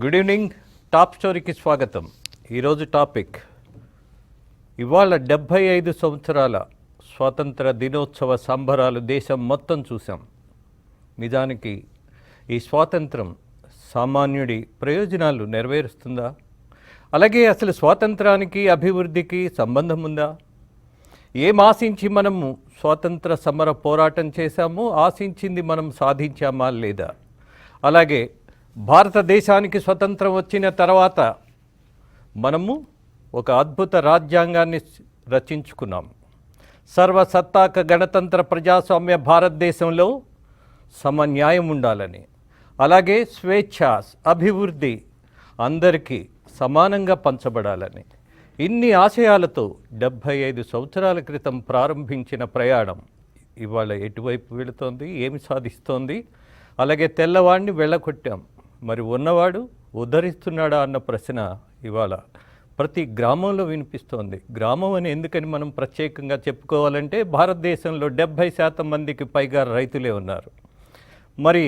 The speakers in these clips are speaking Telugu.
Good evening. టాప్ స్టోరీకి స్వాగతం. ఈరోజు టాపిక్ ఇవాళ 75 సంవత్సరాల స్వాతంత్ర దినోత్సవ సంబరాలు దేశం మొత్తం చూసాం. నిజానికి ఈ స్వాతంత్రం సామాన్యుడి ప్రయోజనాలు నెరవేరుస్తుందా? అలాగే అసలు స్వాతంత్రానికి అభివృద్ధికి సంబంధం ఉందా? ఏం ఆశించి మనము స్వాతంత్ర సమర పోరాటం చేశామో ఆశించింది మనం సాధించామా లేదా? అలాగే భారతదేశానికి స్వతంత్రం వచ్చిన తర్వాత మనము ఒక అద్భుత రాజ్యాంగాన్ని రచించుకున్నాం. సర్వసత్తాక గణతంత్ర ప్రజాస్వామ్య భారతదేశంలో సమన్యాయం ఉండాలని, అలాగే స్వేచ్ఛ, అభివృద్ధి అందరికీ సమానంగా పంచబడాలని, ఇన్ని ఆశయాలతో 75 సంవత్సరాల క్రితం ప్రారంభించిన ప్రయాణం ఇవాళ ఎటువైపు వెళుతోంది, ఏమి సాధిస్తోంది? అలాగే తెల్లవాడిని వెళ్ళగొట్టాం, మరి ఉన్నవాడు ఉద్ధరిస్తున్నాడా అన్న ప్రశ్న ఇవాళ ప్రతి గ్రామంలో వినిపిస్తోంది. గ్రామం అని ఎందుకని మనం ప్రత్యేకంగా చెప్పుకోవాలంటే భారతదేశంలో 70% మందికి పైగా రైతులే ఉన్నారు. మరి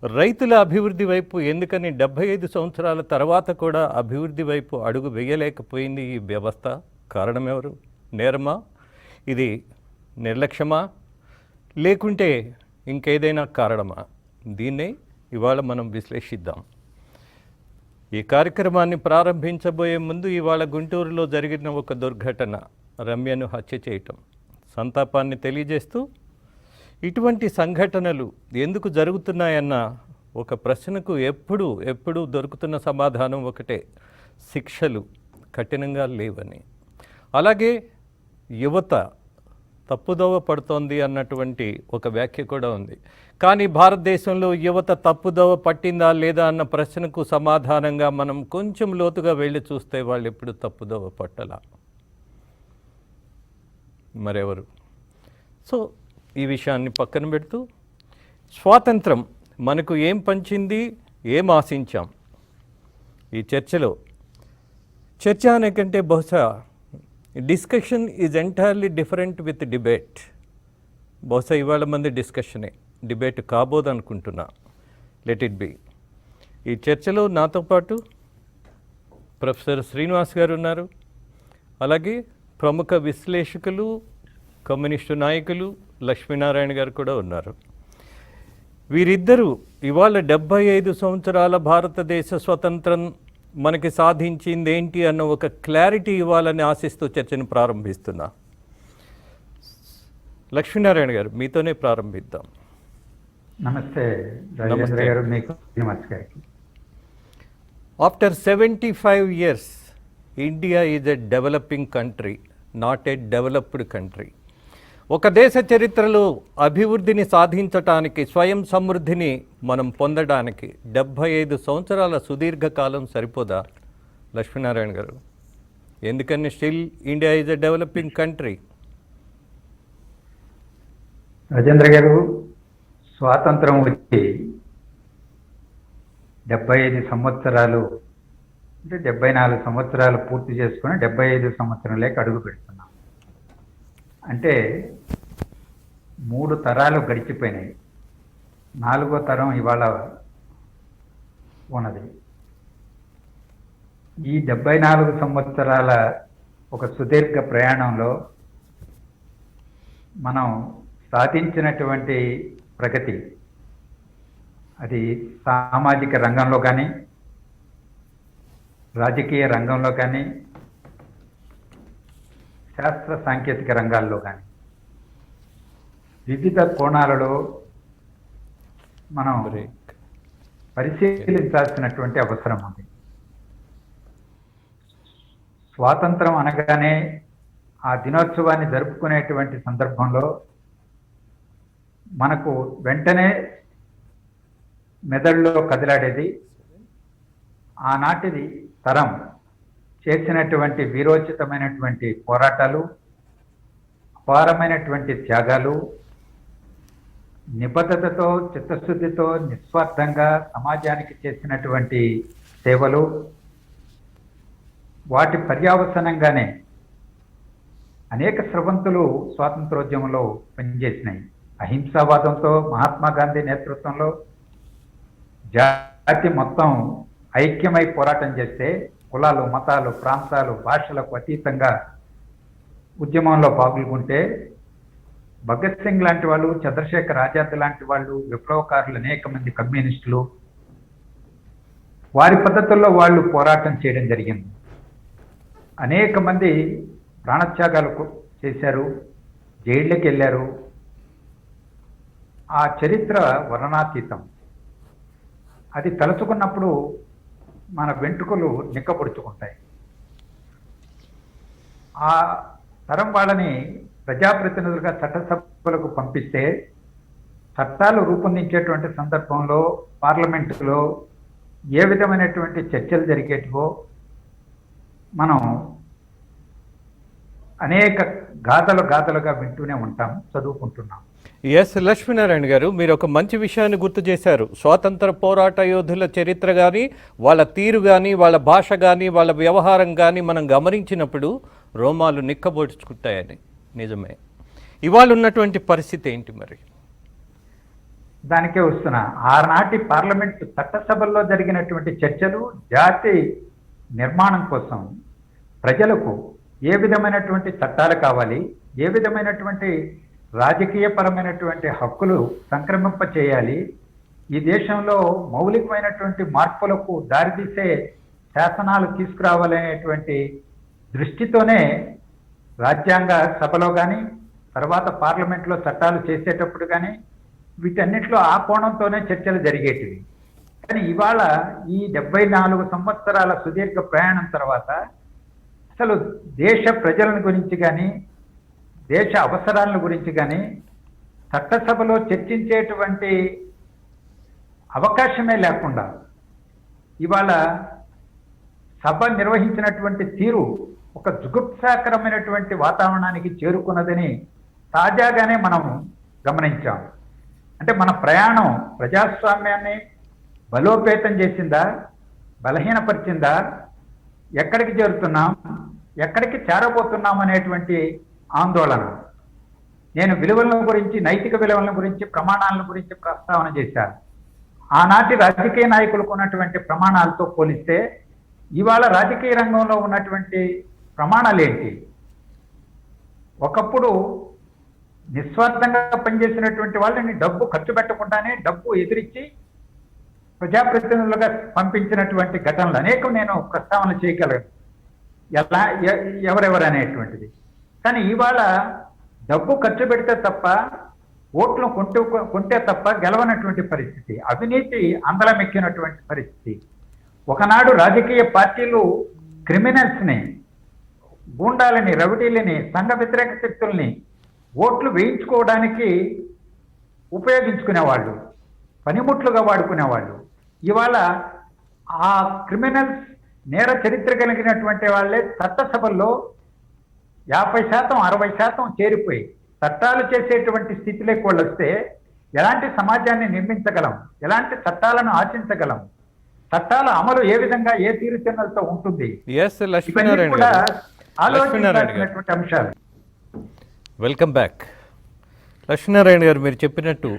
రైతుల అభివృద్ధి వైపు ఎందుకని 75 సంవత్సరాల తర్వాత కూడా అభివృద్ధి వైపు అడుగు వేయలేకపోయింది ఈ వ్యవస్థ? కారణం ఎవరు? నేరమా? ఇది నిర్లక్ష్యమా? లేకుంటే ఇంకేదైనా కారణమా? దీన్నే ఇవాళ మనం విశ్లేషిద్దాం. ఈ కార్యక్రమాన్ని ప్రారంభించబోయే ముందు ఇవాళ గుంటూరులో జరిగిన ఒక దుర్ఘటన, రమ్యను హత్య చేయటం, సంతాపాన్ని తెలియజేస్తూ ఇటువంటి సంఘటనలు ఎందుకు జరుగుతున్నాయన్న ఒక ప్రశ్నకు ఎప్పుడు దొరుకుతున్న సమాధానం ఒకటే: శిక్షలు కఠినంగా లేవని. అలాగే యువత తప్పుదోవ పడుతోంది అన్నటువంటి ఒక వ్యాఖ్య కూడా ఉంది. కానీ భారతదేశంలో యువత తప్పుదోవ పట్టిందా లేదా అన్న ప్రశ్నకు సమాధానంగా మనం కొంచెం లోతుగా వెళ్ళి చూస్తే వాళ్ళు ఎప్పుడు తప్పుదోవ పట్టలా. మరెవరు? సో ఈ విషయాన్ని పక్కన పెడుతూ స్వాతంత్రం మనకు ఏం పంచింది, ఏం ఆశించాం? ఈ చర్చలో చర్చ అనేకంటే బహుశా discussion is entirely different with debate. బహుశా ఇవాళ మంది డిస్కషనే, డిబేట్ కాబోదు అనుకుంటున్నా. Let it be. ఈ చర్చలో నాతో పాటు ప్రొఫెసర్ శ్రీనివాస్ గారు ఉన్నారు. అలాగే ప్రముఖ విశ్లేషకులు, కమ్యూనిస్టు నాయకులు లక్ష్మీనారాయణ గారు కూడా ఉన్నారు. వీరిద్దరూ ఇవాళ 75 సంవత్సరాల భారతదేశ స్వతంత్రం మనకి సాధించింది ఏంటి అన్న ఒక క్లారిటీ ఇవ్వాలని ఆశిస్తూ చర్చను ప్రారంభిస్తున్నా. లక్ష్మీనారాయణ గారు, మీతోనే ప్రారంభిద్దాం. నమస్తే రాజేంద్ర గారు, మీకు నమస్కారం. After 75 years, India is a developing country, not a developed country. ఒక దేశ చరిత్రలో అభివృద్ధిని సాధించటానికి, స్వయం సమృద్ధిని మనం పొందడానికి 75 సంవత్సరాల సుదీర్ఘకాలం సరిపోదా లక్ష్మీనారాయణ గారు? ఎందుకని still India is a developing country? Rajendra గారు, స్వాతంత్రం వచ్చి 75 సంవత్సరాలు, అంటే 74 సంవత్సరాలు పూర్తి చేసుకుని 75 సంవత్సరంలోకి అడుగు పెడుతున్నాం. అంటే 3 తరాలు గడిచిపోయినాయి, 4వ తరం ఇవాళ ఉన్నది. ఈ 74 సంవత్సరాల ఒక సుదీర్ఘ ప్రయాణంలో మనం సాధించినటువంటి ప్రగతి, అది సామాజిక రంగంలో కానీ, రాజకీయ రంగంలో కానీ, శాస్త్ర సాంకేతిక రంగాల్లో కానీ వివిధ కోణాలలో మనం పరిశీలించాల్సినటువంటి అవసరం ఉంది. స్వాతంత్రం అనగానే ఆ దినోత్సవాన్ని జరుపుకునేటువంటి సందర్భంలో మనకు వెంటనే మెదడులో కదిలాడేది ఆనాటిది తరం చేసినటువంటి వీరోచితమైనటువంటి పోరాటాలు, అపారమైనటువంటి త్యాగాలు, నిబద్ధతతో, చిత్తశుద్ధితో, నిస్వార్థంగా సమాజానికి చేసినటువంటి సేవలు, వాటి పర్యావసనంగానే అనేక స్రవంతులు స్వాతంత్రోద్యమంలో పనిచేసినాయి. అహింసావాదంతో మహాత్మా గాంధీ నేతృత్వంలో జాతి మొత్తం ఐక్యమై పోరాటం చేస్తే కులాలు, మతాలు, ప్రాంతాలు, భాషలకు అతీతంగా ఉద్యమంలో పాల్గొంటే భగత్ సింగ్ లాంటి వాళ్ళు, చంద్రశేఖర్ ఆజాద్ లాంటి వాళ్ళు, విప్లవకారులు, అనేక మంది కమ్యూనిస్టులు వారి పద్ధతుల్లో వాళ్ళు పోరాటం చేయడం జరిగింది. అనేక మంది ప్రాణత్యాగాలు చేశారు, జైళ్ళకి వెళ్ళారు. ఆ చరిత్ర వర్ణనాతీతం. అది తలుచుకున్నప్పుడు మన వెంట్రుకలు నిక్కపొడుచుకుంటాయి. ఆ తరం వాళ్ళని ప్రజాప్రతినిధులుగా చట్టసభలకు పంపిస్తే చట్టాలు రూపొందించేటువంటి సందర్భంలో పార్లమెంటులో ఏ విధమైనటువంటి చర్చలు జరిగేటివో మనం అనేక గాథలుగా వింటూనే ఉంటాం, చదువుకుంటున్నాం. ఎస్ లక్ష్మీనారాయణ గారు, మీరు ఒక మంచి విషయాన్ని గుర్తు చేశారు. స్వాతంత్ర పోరాట యోధుల చరిత్ర కానీ, వాళ్ళ తీరు కానీ, వాళ్ళ భాష కానీ, వాళ్ళ వ్యవహారం కానీ మనం గమనించినప్పుడు రోమాలు నిక్కబొడుచుకుంటాయని. నిజమే. ఇవాళ ఉన్నటువంటి పరిస్థితి ఏంటి మరి? దానికే వస్తున్నా. ఆనాటి పార్లమెంట్ చట్టసభల్లో జరిగినటువంటి చర్చలు జాతి నిర్మాణం కోసం ప్రజలకు ఏ విధమైనటువంటి చట్టాలు కావాలి, ఏ విధమైనటువంటి రాజకీయపరమైనటువంటి హక్కులు సంక్రమింప చేయాలి, ఈ దేశంలో మౌలికమైనటువంటి మార్పులకు దారితీసే శాసనాలు తీసుకురావాలనేటువంటి దృష్టితోనే రాజ్యాంగ సభలో కానీ, తర్వాత పార్లమెంట్లో చట్టాలు చేసేటప్పుడు కానీ వీటన్నిటిలో ఆ కోణంతోనే చర్చలు జరిగేటివి. కానీ ఇవాళ ఈ 74 సంవత్సరాల సుదీర్ఘ ప్రయాణం తర్వాత అసలు దేశ ప్రజలను గురించి కానీ, దేశ అవసరాలను గురించి కానీ చట్టసభలో చర్చించేటువంటి అవకాశమే లేకుండా ఇవాళ సభ నిర్వహించినటువంటి తీరు ఒక జుగుప్సాకరమైనటువంటి వాతావరణానికి చేరుకున్నదని తాజాగానే మనం గమనించాం. అంటే మన ప్రయాణం ప్రజాస్వామ్యాన్ని బలోపేతం చేసిందా, బలహీనపరిచిందా, ఎక్కడికి చేరుతున్నాం, ఎక్కడికి చేరబోతున్నాం అనేటువంటి ఆందోళన. నేను విలువల గురించి, నైతిక విలువల గురించి, ప్రమాణాల గురించి ప్రస్తావన చేశాను. ఆనాటి రాజకీయ నాయకులకు ఉన్నటువంటి ప్రమాణాలతో పోలిస్తే ఇవాళ రాజకీయ రంగంలో ఉన్నటువంటి ప్రమాణాలు ఏంటి? ఒకప్పుడు నిస్వార్థంగా పనిచేసినటువంటి వాళ్ళని డబ్బు ఖర్చు పెట్టకుండానే డబ్బు ఎదిరించి ప్రజాప్రతినిధులుగా పంపించినటువంటి ఘటనలు అనేకం నేను ప్రస్తావన చేయగలను, ఎలా ఎవరెవరు అనేటువంటిది. కానీ ఇవాళ డబ్బు ఖర్చు పెడితే తప్ప, ఓట్లు కొంటే తప్ప గెలవనటువంటి పరిస్థితి, అవినీతి అందలమెక్కినటువంటి పరిస్థితి. ఒకనాడు రాజకీయ పార్టీలు క్రిమినల్స్ని, గూండాలని, రౌడీలని, సంఘ వ్యతిరేక శక్తుల్ని ఓట్లు వేయించుకోవడానికి ఉపయోగించుకునేవాళ్ళు, పనిముట్లుగా వాడుకునేవాళ్ళు. ఇవాళ ఆ క్రిమినల్స్, నేర చరిత్ర కలిగినటువంటి వాళ్ళే చట్టసభల్లో 50%, 60% చేరిపోయి చట్టాలు చేసేటువంటి స్థితిలోకి వాళ్ళు వస్తే ఎలాంటి సమాజాన్ని నిర్మించగలం, ఎలాంటి చట్టాలను ఆశించగలం, చట్టాల అమలు ఏ విధంగా, ఏ తీరుతెన్నులతో ఉంటుంది, ఆలోచించాల్సినటువంటి అంశాలు. Welcome back. లక్ష్మీనారాయణ గారు, మీరు చెప్పినట్టు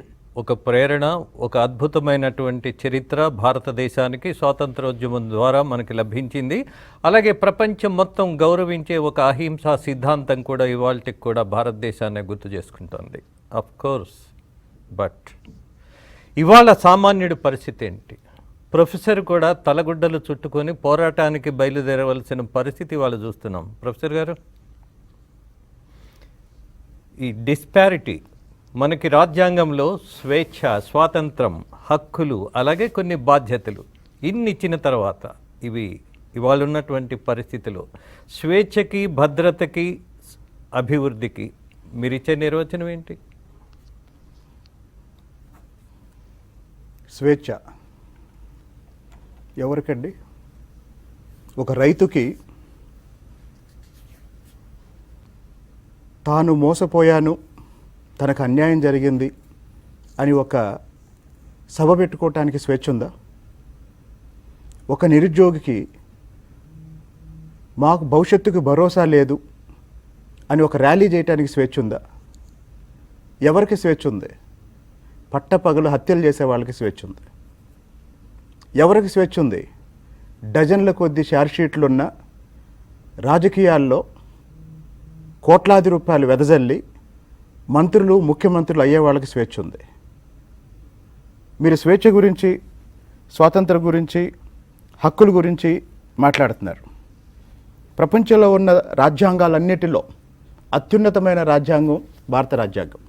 ఒక ప్రేరణ, ఒక అద్భుతమైనటువంటి చరిత్ర భారతదేశానికి స్వాతంత్రోద్యమం ద్వారా మనకి లభించింది. అలాగే ప్రపంచం మొత్తం గౌరవించే ఒక అహింసా సిద్ధాంతం కూడా ఇవాళకి కూడా భారతదేశాన్ని గుర్తు చేసుకుంటోంది. అఫ్ కోర్స్, బట్ ఇవాళ సామాన్యుడి పరిస్థితి ఏంటి? ప్రొఫెసర్ కూడా తలగుడ్డలు చుట్టుకొని పోరాటానికి బయలుదేరవలసిన పరిస్థితి వాళ్ళు చూస్తున్నాం. ప్రొఫెసర్ గారు, ఈ డిస్పారిటీ, మనకి రాజ్యాంగంలో స్వేచ్ఛ, స్వాతంత్రం, హక్కులు, అలాగే కొన్ని బాధ్యతలు ఇన్ని ఇచ్చిన తర్వాత ఇవాళ ఉన్నటువంటి పరిస్థితిలో స్వేచ్ఛకి, భద్రతకి, అభివృద్ధికి మీరిచ్చే నిర్వచనం ఏంటి? స్వేచ్ఛ ఎవరికండి? ఒక రైతుకి తాను మోసపోయాను, తనకు అన్యాయం జరిగింది అని ఒక సభ పెట్టుకోవటానికి స్వేచ్ఛ ఉందా? ఒక నిరుద్యోగికి మాకు భవిష్యత్తుకు భరోసా లేదు అని ఒక ర్యాలీ చేయడానికి స్వేచ్ఛ ఉందా? ఎవరికి స్వేచ్ఛ ఉంది? పట్టపగలు హత్యలు చేసే వాళ్ళకి స్వేచ్ఛ ఉంది. ఎవరికి స్వేచ్ఛ ఉంది? డజన్ల కొద్ది షార్ట్షీట్లున్న రాజకీయాల్లో కోట్లాది రూపాయలు వెదజల్లి మంత్రులు ముఖ్యమంత్రులు అయ్యే వాళ్ళకి స్వేచ్ఛ ఉంది. మీరు స్వేచ్ఛ గురించి, స్వాతంత్రం గురించి, హక్కుల గురించి మాట్లాడుతున్నారు. ప్రపంచంలో ఉన్న రాజ్యాంగాలన్నిటిలో అత్యున్నతమైన రాజ్యాంగం భారత రాజ్యాంగం.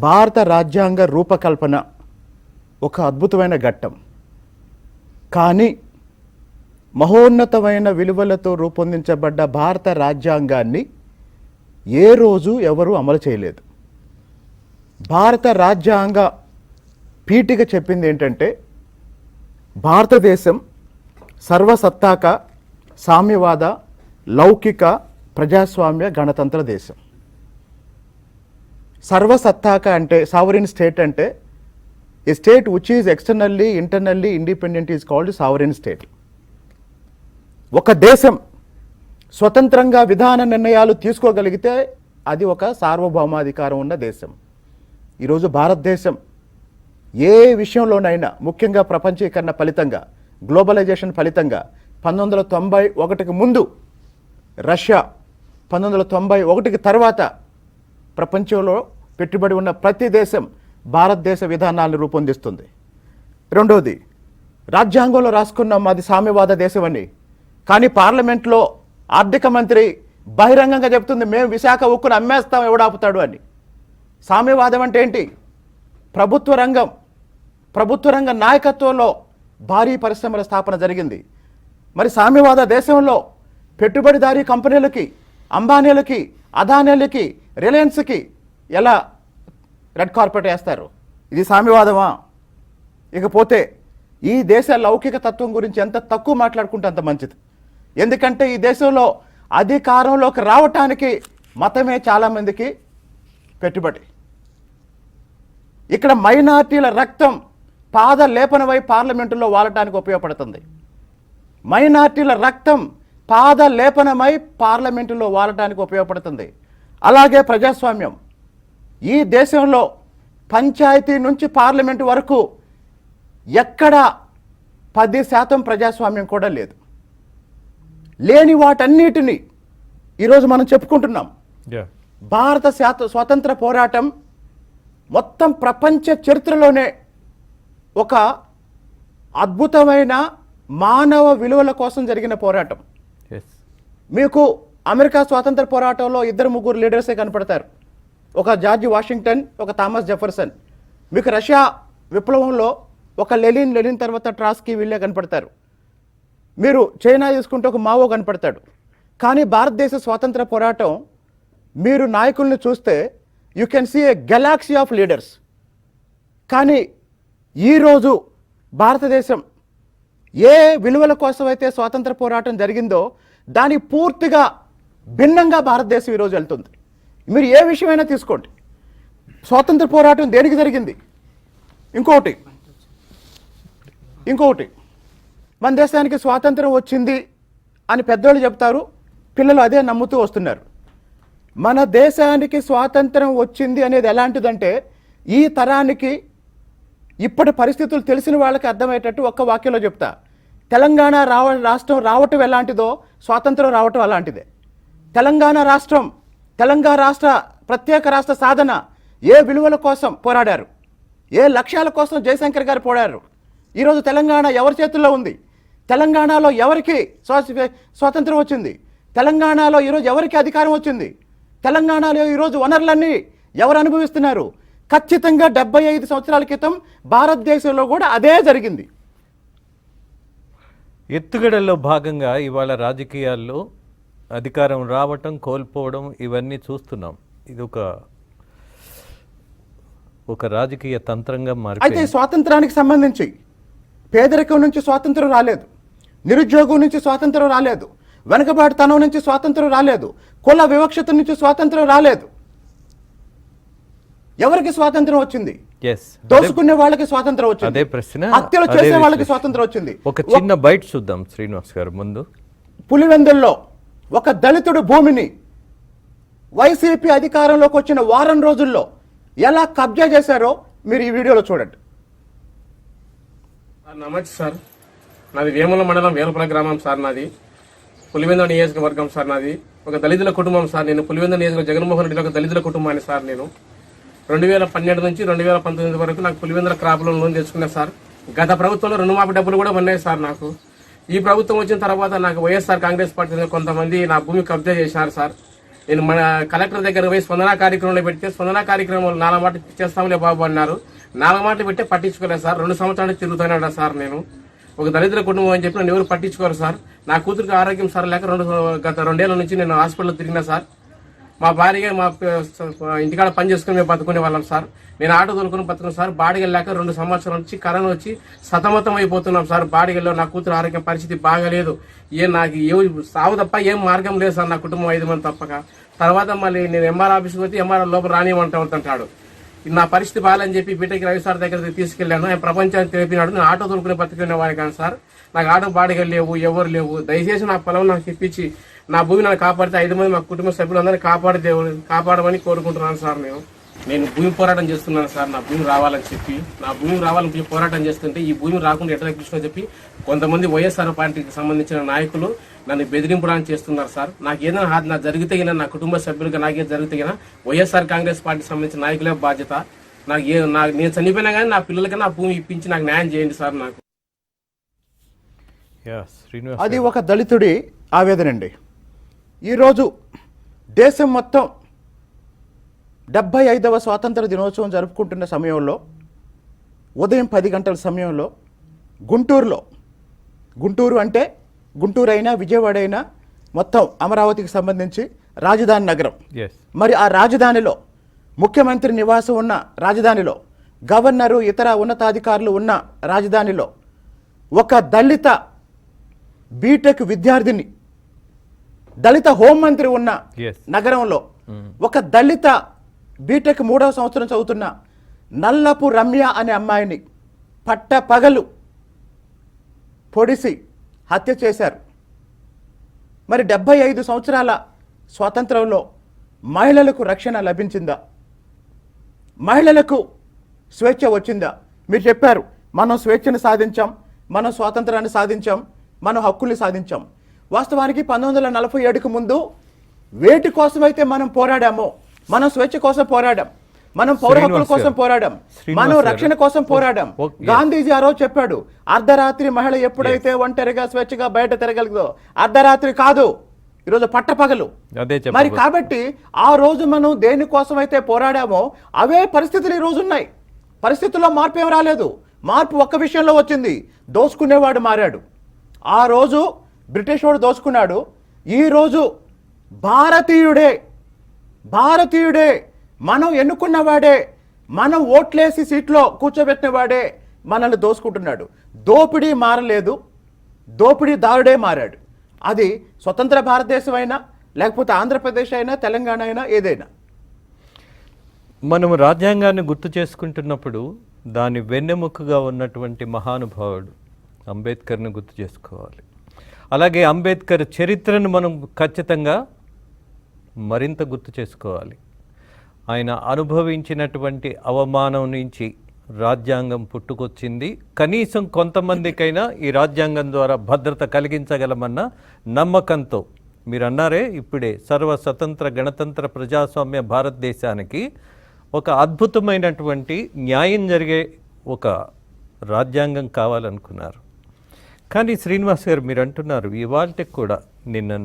భారత రాజ్యాంగ రూపకల్పన ఒక అద్భుతమైన ఘట్టం. కానీ మహోన్నతమైన విలువలతో రూపొందించబడ్డ భారత రాజ్యాంగాన్ని ఏ రోజు ఎవరు అమలు చేయలేదు. భారత రాజ్యాంగ పీఠిక చెప్పింది ఏంటంటే భారతదేశం సర్వసత్తాక సామ్యవాద లౌకిక ప్రజాస్వామ్య గణతంత్ర దేశం. సర్వసత్తాక అంటే సావరిన్ స్టేట్ అంటే a state which is externally internally independent is called sovereign state. ఒక దేశం స్వతంత్రంగా విధాన నిర్ణయాలు తీసుకోగలిగితే అది ఒక సార్వభౌమాధికారం ఉన్న దేశం. ఈరోజు భారతదేశం ఏ విషయంలోనైనా, ముఖ్యంగా ప్రపంచీకరణ ఫలితంగా, గ్లోబలైజేషన్ ఫలితంగా 1991కి ముందు రష్యా, 1991కి తర్వాత ప్రపంచంలో పెట్టుబడి ఉన్న ప్రతి దేశం భారతదేశ విధానాలను రూపొందిస్తుంది. రెండోది, రాజ్యాంగంలో రాసుకున్న మాది సామ్యవాద దేశం అని, కానీ పార్లమెంట్లో ఆర్థిక మంత్రి బహిరంగంగా చెప్తుంది మేము విశాఖ ఉక్కును అమ్మేస్తాం ఎవడాపుతాడు అని. సామ్యవాదం అంటే ఏంటి? ప్రభుత్వ రంగ నాయకత్వంలో భారీ పరిశ్రమల స్థాపన జరిగింది. మరి సామ్యవాద దేశంలో పెట్టుబడిదారీ కంపెనీలకి, అంబానీలకి, అదానీలకి, రిలయన్స్కి ఎలా రెడ్ కార్పెట్ వేస్తారు? ఇది సామ్యవాదమా? ఇకపోతే ఈ దేశ లౌకిక తత్వం గురించి ఎంత తక్కువ మాట్లాడుకుంటే అంత మంచిది. ఎందుకంటే ఈ దేశంలో అధికారంలోకి రావటానికి మతమే చాలామందికి పెట్టుబడి. ఇక్కడ మైనార్టీల రక్తం పాద లేపనమై పార్లమెంటులో వాలటానికి ఉపయోగపడుతుంది. మైనార్టీల రక్తం పాద లేపనమై పార్లమెంటులో వాలటానికి ఉపయోగపడుతుంది. అలాగే ప్రజాస్వామ్యం. ఈ దేశంలో పంచాయతీ నుంచి పార్లమెంటు వరకు ఎక్కడ 10% ప్రజాస్వామ్యం కూడా లేదు. లేని వాటన్నిటినీ ఈరోజు మనం చెప్పుకుంటున్నాం. భారత స్వాతంత్ర పోరాటం మొత్తం ప్రపంచ చరిత్రలోనే ఒక అద్భుతమైన మానవ విలువల కోసం జరిగిన పోరాటం. మీకు అమెరికా స్వాతంత్ర పోరాటంలో 2-3 లీడర్సే కనపడతారు. ఒక జార్జ్ వాషింగ్టన్, ఒక థామస్ జెఫర్సన్. మీకు రష్యా విప్లవంలో ఒక లెనిన్ తర్వాత ట్రాస్కీ వీళ్ళే కనపడతారు. మీరు చైనా చూసుకుంటే ఒక మావో కనపడతాడు. కానీ భారతదేశ స్వాతంత్ర పోరాటం మీరు నాయకుల్ని చూస్తే you can see a galaxy of leaders. కానీ ఈరోజు భారతదేశం ఏ విలువల కోసం అయితే స్వాతంత్ర పోరాటం జరిగిందో దాని పూర్తిగా భిన్నంగా భారతదేశం ఈరోజు వెళ్తుంది. మీరు ఏ విషయమైనా తీసుకోండి. స్వాతంత్ర పోరాటం దేనికి జరిగింది? ఇంకొకటి మన దేశానికి స్వాతంత్రం వచ్చింది అని పెద్దోళ్ళు చెప్తారు, పిల్లలు అదే నమ్ముతూ వస్తున్నారు. మన దేశానికి స్వాతంత్రం వచ్చింది అనేది ఎలాంటిదంటే ఈ తరానికి ఇప్పటి పరిస్థితులు తెలిసిన వాళ్ళకి అర్థమయ్యేటట్టు ఒక్క వాక్యంలో చెప్తా. తెలంగాణ రాష్ట్రం రావటం ఎలాంటిదో స్వాతంత్రం రావటం అలాంటిదే. తెలంగాణ రాష్ట్ర ప్రత్యేక రాష్ట్ర సాధన ఏ విలువల కోసం పోరాడారు, ఏ లక్ష్యాల కోసం జయశంకర్ గారు పోరాడారు. ఈరోజు తెలంగాణ ఎవరి చేతుల్లో ఉంది? తెలంగాణలో ఎవరికి స్వాతంత్రం వచ్చింది? తెలంగాణలో ఈరోజు ఎవరికి అధికారం వచ్చింది? తెలంగాణలో ఈరోజు వనరులన్నీ ఎవరు అనుభవిస్తున్నారు? ఖచ్చితంగా 75 సంవత్సరాల క్రితం భారతదేశంలో కూడా అదే జరిగింది. ఎత్తుగడల్లో భాగంగా ఇవాళ రాజకీయాల్లో అధికారం రావటం, కోల్పోవడం ఇవన్నీ చూస్తున్నాం. ఇది ఒక రాజకీయ తంత్రంగా మారి. అయితే స్వాతంత్రానికి సంబంధించి పేదరికం నుంచి స్వాతంత్రం రాలేదు, నిరుద్యోగం నుంచి స్వాతంత్రం రాలేదు, వెనుకబాటుతనం నుంచి స్వాతంత్రం రాలేదు, కుల వివక్షత నుంచి స్వాతంత్రం రాలేదు. ఎవరికి స్వాతంత్రం వచ్చింది? దోసుకునే వాళ్ళకి స్వాతంత్రం వచ్చింది. అదే ప్రశ్న. హత్యలు చేసే వాళ్ళకి స్వాతంత్రం వచ్చింది. ఒక చిన్న బైట్ చూద్దాం శ్రీనివాస్ గారు. ముందు పులివెందుల్లో ఒక దళితుడు భూమిని వైసీపీ అధికారంలోకి వచ్చిన వారం రోజుల్లో ఎలా కబ్జా చేశారో మీరు ఈ వీడియోలో చూడండి. నమస్తే సార్, నాది వేముల మండలం వేలుపల గ్రామం సార్. నాది పులివెందుల నియోజకవర్గం సార్. నాది ఒక దళితుల కుటుంబం సార్. నేను పులివెందుల నియోజకవర్గం జగన్మోహన్ రెడ్డి ఒక దళితుల కుటుంబాన్ని సార్. నేను 2012 నుంచి 2019 వరకు నాకు పులివెందుల క్రాప్ లోన్ తెచ్చుకున్నా సార్. గత ప్రభుత్వంలో రుణమాఫీ డబ్బులు కూడా ఉన్నాయి సార్ నాకు. ఈ ప్రభుత్వం వచ్చిన తర్వాత నాకు వైఎస్ఆర్ కాంగ్రెస్ పార్టీ కొంతమంది నా భూమి కబ్జా చేశారు సార్. నేను మన కలెక్టర్ దగ్గర పోయి స్పందన కార్యక్రమంలో పెడితే స్పందన కార్యక్రమంలో 4 మాటలు చేస్తాంలే బాబు అన్నారు. 4 మాటలు పెట్టి పట్టించుకోలేదు సార్. 2 సంవత్సరాలు తిరుగుతున్నాడు సార్. నేను ఒక దళితుల కుటుంబం అని చెప్పి నన్ను ఎవరు పట్టించుకోరు సార్. నా కూతురికి ఆరోగ్యం సార్ లేక గత 2 ఏళ్ల నుంచి నేను హాస్పిటల్ తిరిగినా సార్. మా భార్య మా ఇంటికాడ పని చేసుకుని మేము బతుకునే వాళ్ళం సార్. నేను ఆటో తోలుకుని బతుకున్నాను సార్. బాడికి వెళ్ళాక 2 సంవత్సరాల నుంచి కరోనా వచ్చి సతమతం అయిపోతున్నాం సార్. బాడికి వెళ్ళాం. నా కూతురు ఆరోగ్యం పరిస్థితి బాగాలేదు. నాకు సాగు తప్ప ఏం మార్గం లేదు సార్. నా కుటుంబం 5 మంది తప్పక. తర్వాత మళ్ళీ నేను ఎంఆర్ ఆఫీస్కి వచ్చి ఎంఆర్ లోపల రానివ్వంటాడు. నా పరిస్థితి బాగాలని చెప్పి బీటెక్ రవి సార్ దగ్గర తీసుకెళ్లాను. ఆయన ప్రపంచాన్ని తెలిపినాడు. నేను ఆటో తోలుకునే బతుకునే వాడిని కానీ సార్. నాకు ఆటో బాడిగలు లేవు, ఎవరు లేవు. దయచేసి నా పొలం నాకు ఇప్పించి నా భూమి నాకు కాపాడితే 5 మంది మా కుటుంబ సభ్యులందరినీ కాపాడమని కోరుకుంటున్నాను సార్. నేను భూమి పోరాటం చేస్తున్నాను సార్. నా భూమి రావాలని చెప్పి నా భూమి రావాలని పోరాటం చేస్తుంటే ఈ భూమి రాకుండా ఎట్లా తగ్గించుకొని చెప్పి కొంతమంది వైఎస్ఆర్ పార్టీకి సంబంధించిన నాయకులు నన్ను బెదిరింపడానికి చేస్తున్నారు సార్. నాకు ఏదైనా నా జరిగితే నా కుటుంబ సభ్యులుగా నాకేం జరిగితే వైఎస్ఆర్ కాంగ్రెస్ పార్టీకి సంబంధించిన నాయకులే బాధ్యత. నేను చనిపోయినా కానీ నా పిల్లలకి నా భూమి ఇప్పించి నాకు న్యాయం చేయండి సార్. నాకు అది ఒక దళితుడి ఆవేదన అండి. ఈరోజు దేశం మొత్తం 75వ స్వాతంత్ర దినోత్సవం జరుపుకుంటున్న సమయంలో ఉదయం 10 గంటల సమయంలో గుంటూరు అంటే గుంటూరు అయినా విజయవాడ అయినా మొత్తం అమరావతికి సంబంధించి రాజధాని నగరం. మరి ఆ రాజధానిలో ముఖ్యమంత్రి నివాసం ఉన్న రాజధానిలో గవర్నరు ఇతర ఉన్నతాధికారులు ఉన్న రాజధానిలో ఒక దళిత బీటెక్ విద్యార్థిని, దళిత హోంమంత్రి ఉన్న నగరంలో ఒక దళిత బీటెక్ 3వ సంవత్సరం చదువుతున్న నల్లపు రమ్య అనే అమ్మాయిని పగలు పొడిసి హత్య చేశారు. మరి 75 సంవత్సరాల స్వాతంత్రంలో మహిళలకు రక్షణ లభించిందా? మహిళలకు స్వేచ్ఛ వచ్చిందా? మీరు చెప్పారు మనం స్వేచ్ఛను సాధించాం, మనం స్వాతంత్రాన్ని సాధించాం, మనం హక్కుల్ని సాధించాం. వాస్తవానికి 1947కు ముందు వేటి కోసమైతే మనం పోరాడామో, మనం స్వేచ్ఛ కోసం పోరాడాం, మనం పౌర హక్కుల కోసం పోరాడాం, మనం రక్షణ కోసం పోరాడాం. గాంధీజీ ఆ రోజు చెప్పాడు, అర్ధరాత్రి మహిళ ఎప్పుడైతే ఒంటరిగా స్వేచ్ఛగా బయట తిరగలదో, అర్ధరాత్రి కాదు, ఈరోజు పట్టపగలు. మరి కాబట్టి ఆ రోజు మనం దేనికోసం అయితే పోరాడామో అవే పరిస్థితులు ఈ రోజు ఉన్నాయి. పరిస్థితుల్లో మార్పు ఏం రాలేదు. మార్పు ఒక్క విషయంలో వచ్చింది, దోచుకునేవాడు మారాడు. ఆ రోజు బ్రిటిష్ వాడు దోచుకున్నాడు, ఈరోజు భారతీయుడే మనం ఎన్నుకున్నవాడే, మనం ఓట్లేసి సీట్లో కూర్చోబెట్టిన వాడే మనల్ని దోసుకుంటున్నాడు. దోపిడీ మారలేదు, దోపిడీదారుడే మారాడు. అది స్వతంత్ర భారతదేశం అయినా, లేకపోతే ఆంధ్రప్రదేశ్ అయినా, తెలంగాణ అయినా, ఏదైనా. మనము రాజ్యాంగాన్ని గుర్తు చేసుకుంటున్నప్పుడు దాని వెన్నెముకగా ఉన్నటువంటి మహానుభావుడు అంబేద్కర్ని గుర్తు చేసుకోవాలి. అలాగే అంబేద్కర్ చరిత్రను మనం ఖచ్చితంగా మరింత గుర్తు చేసుకోవాలి. ఆయన అనుభవించినటువంటి అవమానం నుంచి రాజ్యాంగం పుట్టుకొచ్చింది. కనీసం కొంతమందికైనా ఈ రాజ్యాంగం ద్వారా భద్రత కలిగించగలమన్న నమ్మకంతో, మీరు అన్నారే ఇప్పుడే, సర్వస్వతంత్ర గణతంత్ర ప్రజాస్వామ్య భారతదేశానికి ఒక అద్భుతమైనటువంటి న్యాయం జరిగే ఒక రాజ్యాంగం కావాలనుకున్నారు. కానీ శ్రీనివాస్ గారు మీరు అంటున్నారు ఇవాళకి కూడా,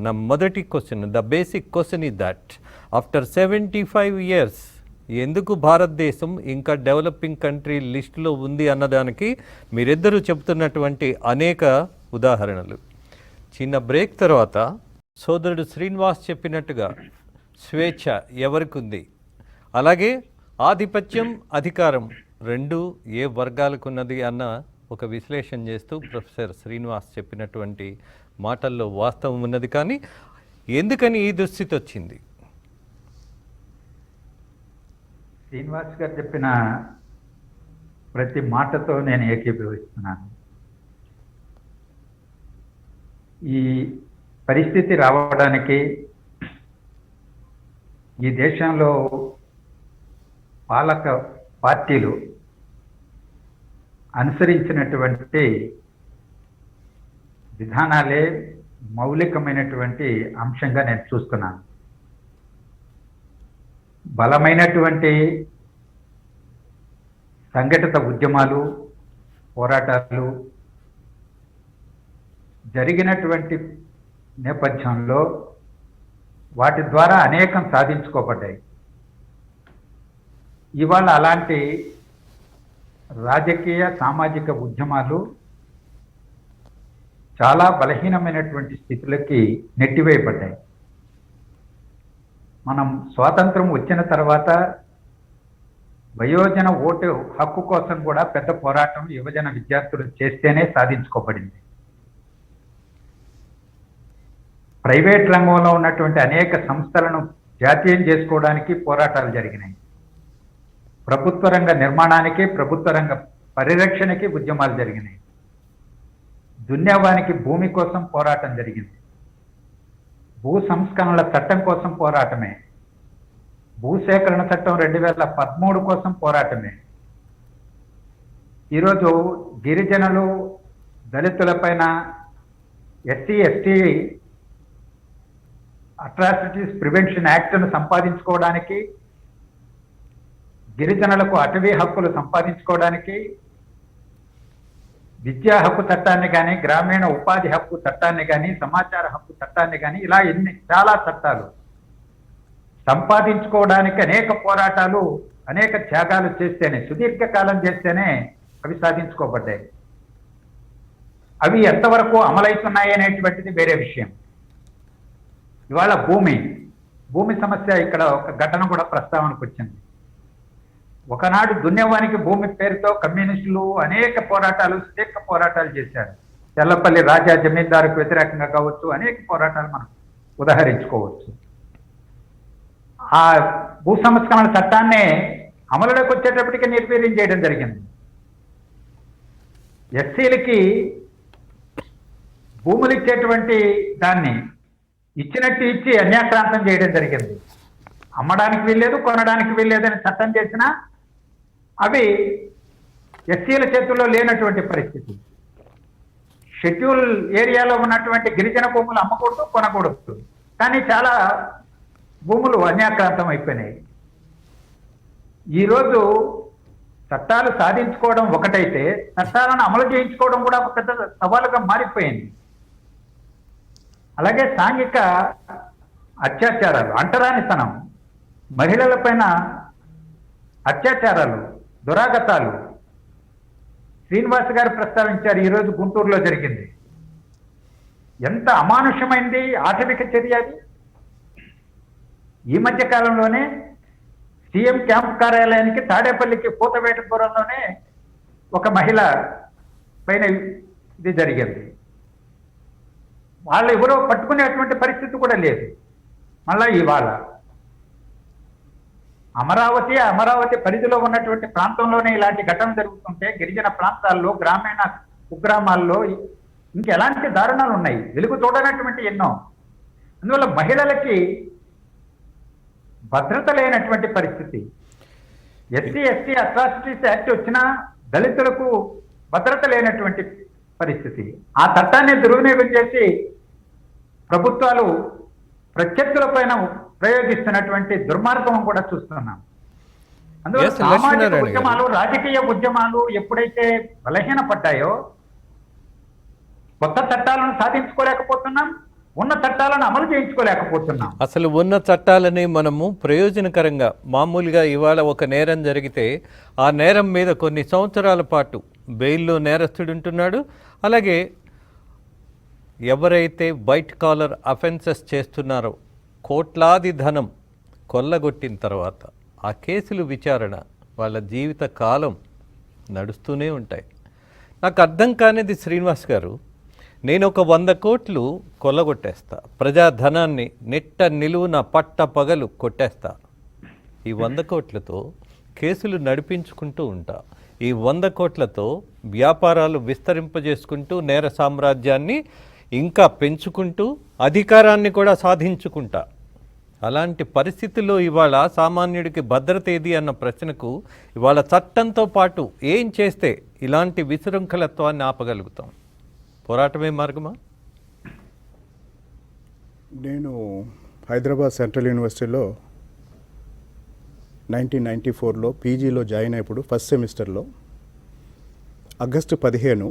నా మొదటి question, the basic question is that after 75 years ఎందుకు భారతదేశం ఇంకా డెవలపింగ్ కంట్రీ లిస్టులో ఉంది అన్నదానికి మీరిద్దరూ చెబుతున్నటువంటి అనేక ఉదాహరణలు. చిన్న బ్రేక్ తర్వాత సోదరుడు శ్రీనివాస్ చెప్పినట్టుగా స్వేచ్ఛ ఎవరికి ఉంది, అలాగే ఆధిపత్యం అధికారం రెండు ఏ వర్గాలకు ఉన్నది అన్న ఒక విశ్లేషణ చేస్తూ ప్రొఫెసర్ శ్రీనివాస్ చెప్పినటువంటి మాటల్లో వాస్తవం ఉన్నది. కానీ ఎందుకని ఈ దుస్థితి వచ్చింది? శ్రీనివాస్ గారు చెప్పిన ప్రతి మాటతో నేను ఏకీభవిస్తున్నాను. ఈ పరిస్థితి రావడానికి ఈ దేశంలో పాలక పార్టీలు అనుసరించినటువంటి విధానాలే మౌలికమైనటువంటి అంశంగా నేను చూస్తున్నాను. బలమైనటువంటి సంఘటిత ఉద్యమాలు, పోరాటాలు జరిగినటువంటి నేపథ్యంలో వాటి ద్వారా అనేకం సాధించుకోబడ్డాయి. ఇవాళ అలాంటి రాజకీయ సామాజిక ఉద్యమాలు చాలా బలహీనమైనటువంటి స్థితులకి నెట్టివేయబడ్డాయి. మనం స్వాతంత్రం వచ్చిన తర్వాత వయోజన ఓటు హక్కు కోసం కూడా పెద్ద పోరాటం యువజన విద్యార్థులు చేస్తేనే సాధించుకోబడింది. ప్రైవేట్ రంగంలో ఉన్నటువంటి అనేక సంస్థలను జాతీయం చేసుకోవడానికి పోరాటాలు జరిగినాయి. ప్రభుత్వ రంగ నిర్మాణానికి, ప్రభుత్వ రంగ పరిరక్షణకి ఉద్యమాలు జరిగినాయి. దున్యావానికి భూమి కోసం పోరాటం జరిగింది. భూ సంస్కరణల చట్టం కోసం పోరాటమే. భూసేకరణ చట్టం 2013 కోసం పోరాటమే. ఈరోజు గిరిజనులు, దళితులపైన ఎస్సీ ఎస్టీ అట్రాసిటీస్ ప్రివెన్షన్ యాక్ట్ను సంపాదించుకోవడానికి, గిరిజనులకు అటవీ హక్కులు సంపాదించుకోవడానికి, విద్యా హక్కు చట్టాన్ని కానీ, గ్రామీణ ఉపాధి హక్కు చట్టాన్ని కానీ, సమాచార హక్కు చట్టాన్ని కానీ, ఇలా చాలా చట్టాలు సంపాదించుకోవడానికి అనేక పోరాటాలు, అనేక త్యాగాలు చేస్తేనే, సుదీర్ఘకాలం చేస్తేనే అవి సాధించుకోబడ్డాయి. అవి ఎంతవరకు అమలవుతున్నాయి అనేటువంటిది వేరే విషయం. ఇవాళ భూమి సమస్య ఇక్కడ ఒక ఘటన కూడా ప్రస్తావనకు వచ్చింది. ఒకనాడు దున్యవానికి భూమి పేరుతో కమ్యూనిస్టులు అనేక పోరాటాలు, సుదీర్ఘ పోరాటాలు చేశారు. తెల్లపల్లి రాజా జమీందారుకు వ్యతిరేకంగా కావచ్చు, అనేక పోరాటాలు మనం ఉదాహరించుకోవచ్చు. ఆ భూ సంస్కరణ చట్టాన్ని అమలులోకి వచ్చేటప్పటికి నిర్వీర్యం చేయడం జరిగింది. ఎస్సీలకి భూములు ఇచ్చేటువంటి దాన్ని ఇచ్చినట్టు ఇచ్చి అన్యాక్రాంతం చేయడం జరిగింది. అమ్మడానికి వీల్లేదు, కొనడానికి వీల్లేదని చట్టం చేసినా అవి ఎస్సీల చేతుల్లో లేనటువంటి పరిస్థితి. షెడ్యూల్ ఏరియాలో ఉన్నటువంటి గిరిజన భూములు అమ్మకూడదు, కొనకూడదు. కానీ చాలా భూములు అన్యాక్రాంతం అయిపోయినాయి. ఈరోజు చట్టాలు సాధించుకోవడం ఒకటైతే, చట్టాలను అమలు చేయించుకోవడం కూడా ఒక పెద్ద సవాలుగా మారిపోయింది. అలాగే సాంఘిక అత్యాచారాలు, అంటరానితనం, మహిళలపైన అత్యాచారాలు, దురాగతాలు శ్రీనివాస్ గారు ప్రస్తావించారు. ఈరోజు గుంటూరులో జరిగింది. ఎంత అమానుషమైంది ఆటవిక చర్య అది. ఈ మధ్య కాలంలోనే సీఎం క్యాంప్ కార్యాలయానికి తాడేపల్లికి పూతవేట దూరంలోనే ఒక మహిళ పైన ఇది జరిగింది. వాళ్ళు ఎవరో పట్టుకునేటువంటి పరిస్థితి కూడా లేదు. మళ్ళా ఇవాళ అమరావతి పరిధిలో ఉన్నటువంటి ప్రాంతంలోనే ఇలాంటి ఘటన జరుగుతుంటే, గిరిజన ప్రాంతాల్లో, గ్రామీణ కుగ్రామాల్లో ఇంకెలాంటి దారుణాలు ఉన్నాయి, వెలుగు చూడనటువంటి ఎన్నో. అందువల్ల మహిళలకి భద్రత లేనటువంటి పరిస్థితి. ఎస్సీ ఎస్టీ అట్రాసిటీస్ యాక్ట్ వచ్చినా దళితులకు భద్రత లేనటువంటి పరిస్థితి. ఆ చట్టాన్ని దుర్వినియోగం చేసి ప్రభుత్వాలు ప్రత్యర్థుల పైన ప్రయోగిస్తున్నటువంటి దుర్మార్గం కూడా చూస్తున్నాం. అందువల్ల సామాజిక ఉద్యమాలు, రాజకీయ ఉద్యమాలు ఎప్పుడైతే బలహీనపడ్డాయో కొత్త చట్టాలను సాధించుకోలేకపోతున్నాం, ఉన్న చట్టాలను అమలు చేయించుకోలేకపోతున్నాం. అసలు ఉన్న చట్టాలని మనము ప్రయోజనకరంగా, మామూలుగా ఇవాళ ఒక నేరం జరిగితే ఆ నేరం మీద కొన్ని సంవత్సరాల పాటు బెయిల్లో నేరస్తుడు ఉంటున్నాడు. అలాగే ఎవరైతే వైట్ కాలర్ అఫెన్సెస్ చేస్తున్నారో, కోట్లాది ధనం కొల్లగొట్టిన తర్వాత ఆ కేసులు విచారణ వాళ్ళ జీవిత కాలం నడుస్తూనే ఉంటాయి. నాకు అర్థం కానిది శ్రీనివాస్ గారు, నేను ఒక 100 కోట్లు కొల్లగొట్టేస్తా, ప్రజాధనాన్ని నిట్ట నిలువున పట్ట పగలు కొట్టేస్తా. ఈ 100 కోట్లతో కేసులు నడిపించుకుంటూ ఉంటా. ఈ 100 కోట్లతో వ్యాపారాలు విస్తరింపజేసుకుంటూ నేర సామ్రాజ్యాన్ని ఇంకా పెంచుకుంటూ అధికారాన్ని కూడా సాధించుకుంటా. అలాంటి పరిస్థితుల్లో ఇవాళ సామాన్యుడికి భద్రత ఏది అన్న ప్రశ్నకు ఇవాళ చట్టంతో పాటు ఏం చేస్తే ఇలాంటి విశృంఖలత్వాన్ని ఆపగలుగుతాం? పోరాటమే మార్గమా? నేను హైదరాబాద్ సెంట్రల్ యూనివర్సిటీలో 1994లో పీజీలో జాయిన్ అయినప్పుడు ఫస్ట్ సెమిస్టర్లో ఆగస్టు 15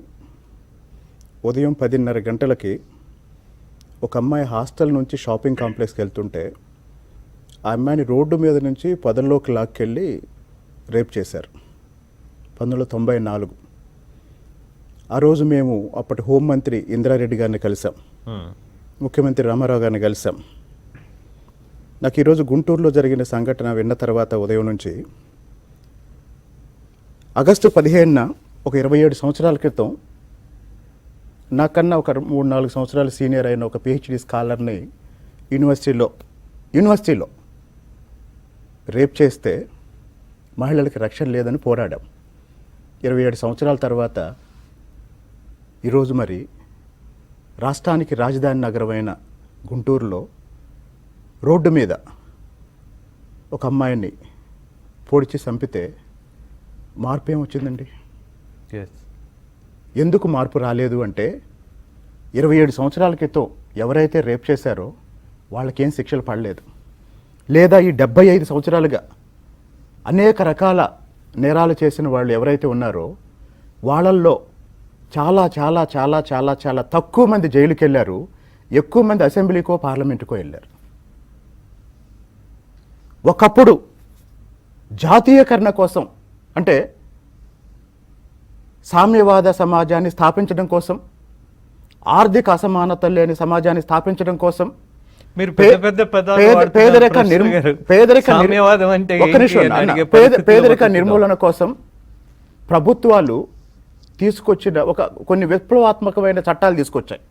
ఉదయం 10:30 గంటలకి ఒక అమ్మాయి హాస్టల్ నుంచి షాపింగ్ కాంప్లెక్స్కి వెళ్తుంటే ఆ అమ్మాయిని రోడ్డు మీద నుంచి పొదల్లోకి లాక్కెళ్ళి రేప్ చేశారు 1994. ఆ రోజు మేము అప్పటి హోంమంత్రి ఇందిరారెడ్డి గారిని కలిసాం, ముఖ్యమంత్రి రామారావు గారిని కలిసాం. నాకు ఈరోజు గుంటూరులో జరిగిన సంఘటన విన్న తర్వాత ఉదయం నుంచి ఆగస్టు 15న ఒక 27 సంవత్సరాల క్రితం నాకన్నా ఒక 3-4 సంవత్సరాలు సీనియర్ అయిన ఒక పిహెచ్డి స్కాలర్ని యూనివర్సిటీలో రేప్ చేస్తే మహిళలకి రక్షణ లేదని పోరాడాం. 27 సంవత్సరాల తర్వాత ఈరోజు మరి రాష్ట్రానికి రాజధాని నగరమైన గుంటూరులో రోడ్డు మీద ఒక అమ్మాయిని పొడిచి చంపితే మార్పు ఏమొచ్చిందండి? ఎందుకు మార్పు రాలేదు అంటే 27 సంవత్సరాల క్రితం ఎవరైతే రేప్ చేశారో వాళ్ళకేం శిక్షలు పడలేదు, లేదా ఈ 75 సంవత్సరాలుగా అనేక రకాల నేరాలు చేసిన వాళ్ళు ఎవరైతే ఉన్నారో వాళ్ళల్లో చాలా చాలా చాలా చాలా చాలా తక్కువ మంది జైలుకి వెళ్ళారు, ఎక్కువ మంది అసెంబ్లీకో పార్లమెంటుకో వెళ్ళారు. ఒకప్పుడు జాతీయకరణ కోసం అంటే సామ్యవాద సమాజాన్ని స్థాపించడం కోసం, ఆర్థిక అసమానత లేని సమాజాన్ని స్థాపించడం కోసం, మీరు పెద్ద పెద్ద పదాలు వాడుతున్నారు. సామ్యవాదం అంటే పేదరిక నిర్మూలన కోసం ప్రభుత్వాలు తీసుకొచ్చిన కొన్ని విప్లవాత్మకమైన చట్టాలు తీసుకొచ్చాయి.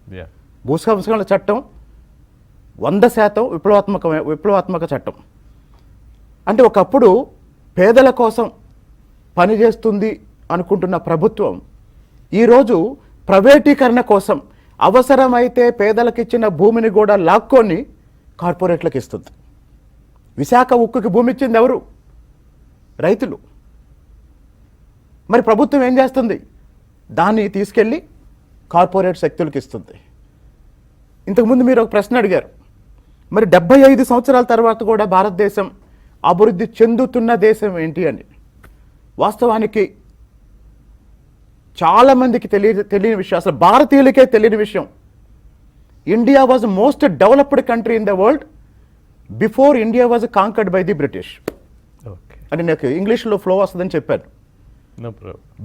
భూ సంస్కరణ చట్టం 100% విప్లవాత్మక చట్టం. అంటే ఒకప్పుడు పేదల కోసం పనిచేస్తుంది అనుకుంటున్న ప్రభుత్వం ఈరోజు ప్రైవేటీకరణ కోసం అవసరమైతే పేదలకు ఇచ్చిన భూమిని కూడా లాక్కొని కార్పొరేట్లకు ఇస్తుంది. విశాఖ ఉక్కుకి భూమి ఇచ్చింది ఎవరు? రైతులు. మరి ప్రభుత్వం ఏం చేస్తుంది? దాన్ని తీసుకెళ్ళి కార్పొరేట్ శక్తులకు ఇస్తుంది. ఇంతకుముందు మీరు ఒక ప్రశ్న అడిగారు, మరి 75 సంవత్సరాల తర్వాత కూడా భారతదేశం అభివృద్ధి చెందుతున్న దేశం ఏంటి అని. వాస్తవానికి చాలామందికి తెలియని విషయం, అసలు భారతీయులకే తెలియని విషయం, India was most developed country in the world before India was conquered by the British. అని నాకు ఇంగ్లీష్లో ఫ్లో వస్తుందని చెప్పాను.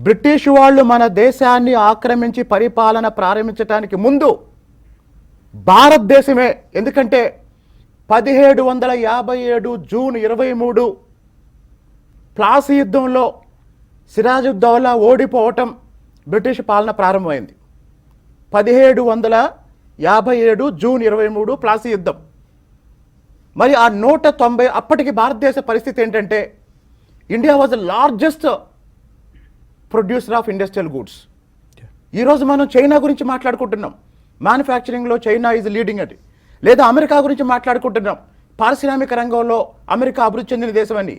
బ్రిటిష్ వాళ్ళు మన దేశాన్ని ఆక్రమించి పరిపాలన ప్రారంభించడానికి ముందు భారతదేశమే, ఎందుకంటే 1757 జూన్ 23 ప్లాసీ యుద్ధంలో సిరాజుద్దౌలా ఓడిపోవటం బ్రిటిష్ పాలన ప్రారంభమైంది. 1757 జూన్ 23 ప్లాసీ యుద్ధం. మరి ఆ 190 అప్పటికి భారతదేశ పరిస్థితి ఏంటంటే India was the largest producer of industrial goods. ఈరోజు మనం చైనా గురించి మాట్లాడుకుంటున్నాం, మ్యానుఫ్యాక్చరింగ్లో చైనా ఈజ్ లీడింగ్ అది. లేదా అమెరికా గురించి మాట్లాడుకుంటున్నాం, పారిశ్రామిక రంగంలో అమెరికా అభివృద్ధి చెందిన దేశం అని.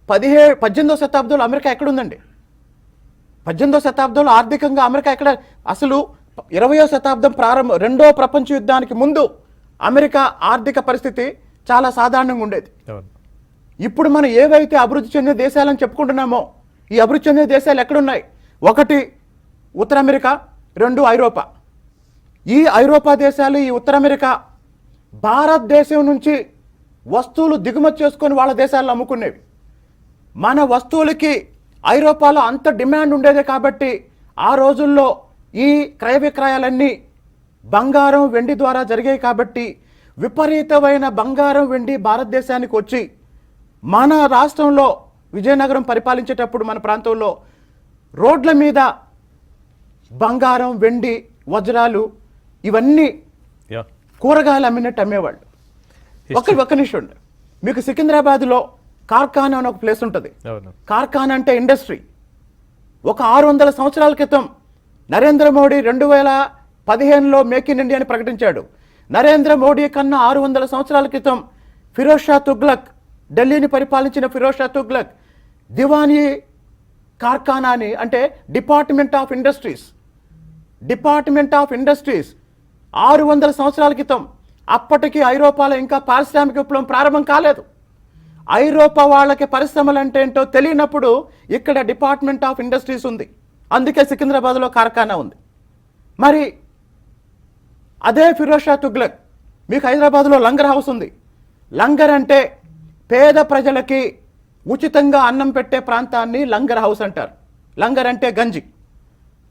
18వ శతాబ్దంలో అమెరికా ఎక్కడుందండి? 18వ శతాబ్దంలో ఆర్థికంగా అమెరికా ఎక్కడ? అసలు 20వ శతాబ్దం ప్రారంభం, 2వ ప్రపంచ యుద్ధానికి ముందు అమెరికా ఆర్థిక పరిస్థితి చాలా సాధారణంగా ఉండేది. ఇప్పుడు మనం ఏవైతే అభివృద్ధి చెందిన దేశాలని చెప్పుకుంటున్నామో ఈ అభివృద్ధి చెందిన దేశాలు ఎక్కడున్నాయి? 1 ఉత్తర అమెరికా, 2 ఐరోపా. ఈ ఐరోపా దేశాలు, ఈ ఉత్తర అమెరికా భారతదేశం నుంచి వస్తువులు దిగుమతి చేసుకొని వాళ్ళ దేశాల్లో అమ్ముకునేవి. మన వస్తువులకి ఐరోపాలో అంత డిమాండ్ ఉండేదే కాబట్టి ఆ రోజుల్లో ఈ క్రయ విక్రయాలన్నీ బంగారం వెండి ద్వారా జరిగాయి కాబట్టి విపరీతమైన బంగారం వెండి భారతదేశానికి వచ్చి మన రాష్ట్రంలో విజయనగరం పరిపాలించేటప్పుడు మన ప్రాంతంలో రోడ్ల మీద బంగారం వెండి వజ్రాలు ఇవన్నీ కూరగాయలు అమ్మినట్టు అమ్మేవాళ్ళు. ఒక్క నిమిషం, మీకు సికింద్రాబాద్లో కార్ఖానా అని ఒక ప్లేస్ ఉంటుంది. కార్ఖానా అంటే ఇండస్ట్రీ. ఒక 600 సంవత్సరాల క్రితం నరేంద్ర మోడీ 2015లో మేక్ ఇన్ ఇండియా అని ప్రకటించాడు. నరేంద్ర మోడీ కన్నా 600 సంవత్సరాల క్రితం ఫిరోజ్ షా తుగ్లక్, ఢిల్లీని పరిపాలించిన ఫిరోజ్ షా తుగ్లక్ దివానీ కార్ఖానాని, అంటే డిపార్ట్మెంట్ ఆఫ్ ఇండస్ట్రీస్ 600 సంవత్సరాల క్రితం అప్పటికి ఐరోపాలో ఇంకా పారిశ్రామిక విప్లవం ప్రారంభం కాలేదు. ఐరోపా వాళ్ళకి పరిశ్రమలు అంటే ఏంటో తెలియనప్పుడు ఇక్కడ డిపార్ట్మెంట్ ఆఫ్ ఇండస్ట్రీస్ ఉంది, అందుకే సికింద్రాబాద్లో కార్ఖానా ఉంది. మరి అదే ఫిరోజ్ షా తుగ్లక్, మీకు హైదరాబాద్లో లంగర్ హౌస్ ఉంది. లంగర్ అంటే పేద ప్రజలకి ఉచితంగా అన్నం పెట్టే ప్రాంతాన్ని లంగర్ హౌస్ అంటారు. లంగర్ అంటే గంజి.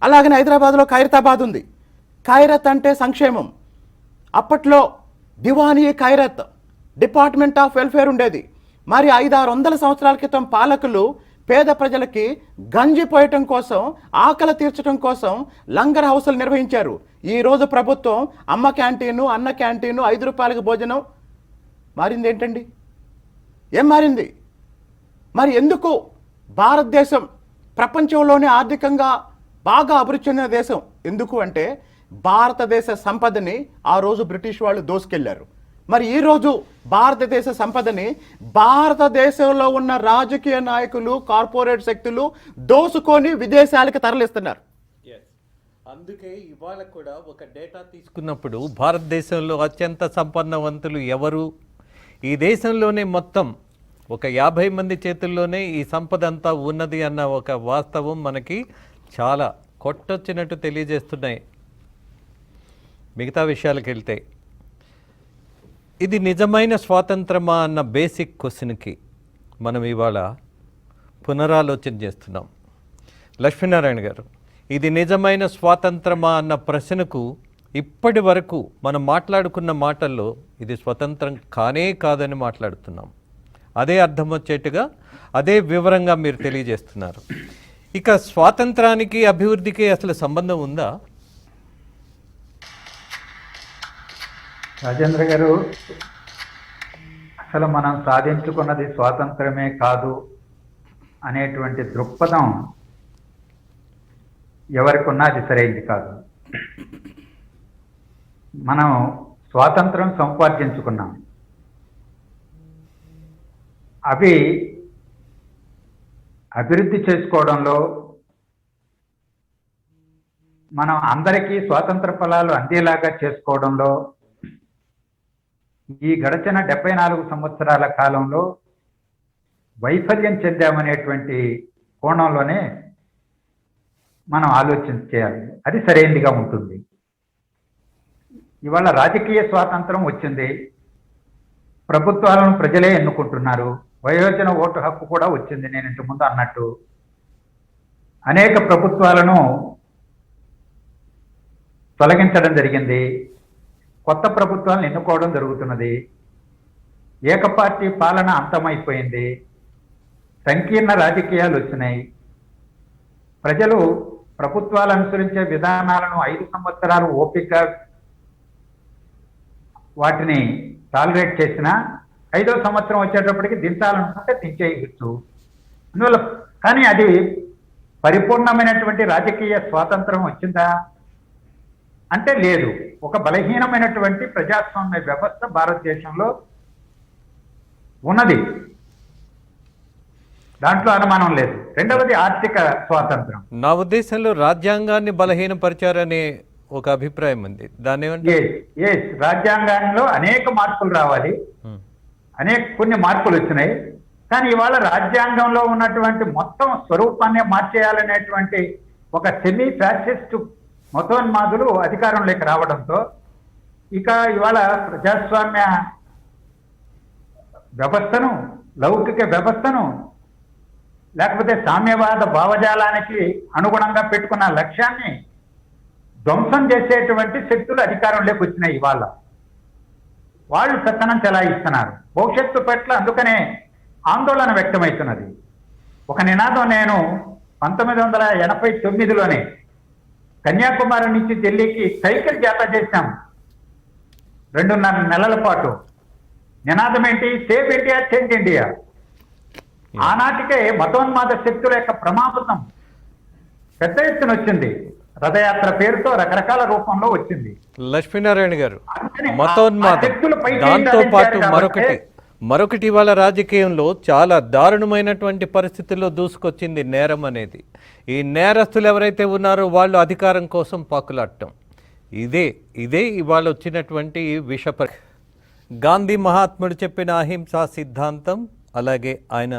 అలాగనే హైదరాబాద్లో ఖైరతాబాద్ ఉంది. ఖైరత్ అంటే సంక్షేమం. అప్పట్లో దివానీ ఖైరత్ డిపార్ట్మెంట్ ఆఫ్ వెల్ఫేర్ ఉండేది. మరి 500-600 సంవత్సరాల క్రితం పాలకులు పేద ప్రజలకి గంజి పోయటం కోసం, ఆకలి తీర్చడం కోసం లంగర్ హౌసులు నిర్వహించారు. ఈరోజు ప్రభుత్వం అమ్మ క్యాంటీను, అన్న క్యాంటీను, 5 రూపాయలకు భోజనం మారింది ఏంటండి? ఏం మారింది? మరి ఎందుకు భారతదేశం ప్రపంచంలోనే ఆర్థికంగా బాగా అభివృద్ధి చెందిన దేశం ఎందుకు అంటే భారతదేశ సంపదని ఆ రోజు బ్రిటిష్ వాళ్ళు దోసుకెళ్లారు. మరి ఈరోజు భారతదేశ సంపదని భారతదేశంలో ఉన్న రాజకీయ నాయకులు, కార్పొరేట్ శక్తులు దోసుకొని విదేశాలకు తరలిస్తున్నారు. అందుకే ఇవాళ కూడా ఒక డేటా తీసుకున్నప్పుడు భారతదేశంలో అత్యంత సంపన్నవంతులు ఎవరు, ఈ దేశంలోనే మొత్తం ఒక 50 మంది చేతుల్లోనే ఈ సంపద అంతా ఉన్నది అన్న ఒక వాస్తవం మనకి చాలా కొట్టొచ్చినట్టు తెలియజేస్తున్నాయి. మిగతా విషయాలకు వెళ్తే ఇది నిజమైన స్వాతంత్రమా అన్న బేసిక్ క్వశ్చన్కి మనం ఇవాళ పునరాలోచన చేస్తున్నాం. లక్ష్మీనారాయణ గారు, ఇది నిజమైన స్వాతంత్రమా అన్న ప్రశ్నకు ఇప్పటి వరకు మనం మాట్లాడుకున్న మాటల్లో ఇది స్వతంత్రం కానే కాదని మాట్లాడుతున్నాం. అదే అర్థం వచ్చేట్టుగా, అదే వివరంగా మీరు తెలియజేస్తున్నారు. ఇక స్వాతంత్రానికి అభివృద్ధికి అసలు సంబంధం ఉందా? రాజేంద్ర గారు, అసలు మనం సాధించుకున్నది స్వాతంత్రమే కాదు అనేటువంటి దృక్పథం ఎవరికి ఉన్నా అది సరైనది కాదు. మనం స్వాతంత్రం సంపాదించుకున్నాం. అవి అభివృద్ధి చేసుకోవడంలో, మనం అందరికీ స్వాతంత్ర ఫలాలు అందేలాగా చేసుకోవడంలో ఈ గడచిన 74 సంవత్సరాల కాలంలో వైఫల్యం చెందామనేటువంటి కోణంలోనే మనం ఆలోచన చేయాలి. అది సరైనదిగా ఉంటుంది. ఇవాళ రాజకీయ స్వాతంత్రం వచ్చింది, ప్రభుత్వాలను ప్రజలే ఎన్నుకుంటున్నారు, వయోజన ఓటు హక్కు కూడా వచ్చింది. నేను ఇంతకుముందు అన్నట్టు అనేక ప్రభుత్వాలను తొలగించడం జరిగింది, కొత్త ప్రభుత్వాలను ఎన్నుకోవడం జరుగుతున్నది. ఏకపార్టీ పాలన అంతమైపోయింది, సంకీర్ణ రాజకీయాలు వచ్చినాయి. ప్రజలు ప్రభుత్వాలు అనుసరించే విధానాలను 5 సంవత్సరాలు ఓపిక వాటిని టాలరేట్ చేసినా 5వ సంవత్సరం వచ్చేటప్పటికి దించాలనుకుంటే దించేయచ్చు. అందువల్ల కానీ అది పరిపూర్ణమైనటువంటి రాజకీయ స్వాతంత్రం వచ్చిందా అంటే లేదు. ఒక బలహీనమైనటువంటి ప్రజాస్వామ్య వ్యవస్థ భారతదేశంలో ఉన్నది, దాంట్లో అనుమానం లేదు. రెండవది ఆర్థిక స్వాతంత్రం. నా ఉద్దేశంలో రాజ్యాంగాన్ని బలహీనపరిచారనే ఒక అభిప్రాయం ఉంది. దాన్ని రాజ్యాంగంలో అనేక మార్పులు రావాలి, కొన్ని మార్పులు వచ్చినాయి. కానీ ఇవాళ రాజ్యాంగంలో ఉన్నటువంటి మొత్తం స్వరూపాన్ని మార్చేయాలనేటువంటి ఒక సెమీ ఫ్యాసిస్ట్ మతోన్మాదులు అధికారంలోకి రావడంతో ఇక ఇవాళ ప్రజాస్వామ్య వ్యవస్థను, లౌకిక వ్యవస్థను, లేకపోతే సామ్యవాద భావజాలానికి అనుగుణంగా పెట్టుకున్న లక్ష్యాన్ని ధ్వంసం చేసేటువంటి శక్తులు అధికారంలోకి వచ్చినాయి. ఇవాళ వాళ్ళు పెత్తనం చెలాయిస్తున్నారు భవిష్యత్తు పట్ల. అందుకనే ఆందోళన వ్యక్తమవుతున్నది. ఒక నినాదం నేను 1989లోనే కన్యాకుమారి నుంచి ఢిల్లీకి సైకిల్ జాతర చేశాం 2.5 నెలల పాటు. నినాదం ఏంటి? Save India, change India. ఆనాటికే మతోన్మాద శక్తుల యొక్క ప్రమాదం పెద్ద ఎత్తున వచ్చింది. రథయాత్ర పేరుతో రకరకాల రూపంలో వచ్చింది. లక్ష్మీనారాయణ గారు, మతోన్మాదం, దాంతో పాటు మరొకటి ఇవాళ రాజకీయంలో చాలా దారుణమైనటువంటి పరిస్థితుల్లో దూసుకొచ్చింది నేరం అనేది. ఈ నేరస్తులు ఎవరైతే ఉన్నారో వాళ్ళు అధికారం కోసం పాకులాడటం, ఇదే ఇవాళ వచ్చినటువంటి గాంధీ మహాత్ముడు చెప్పిన అహింసా సిద్ధాంతం, అలాగే ఆయన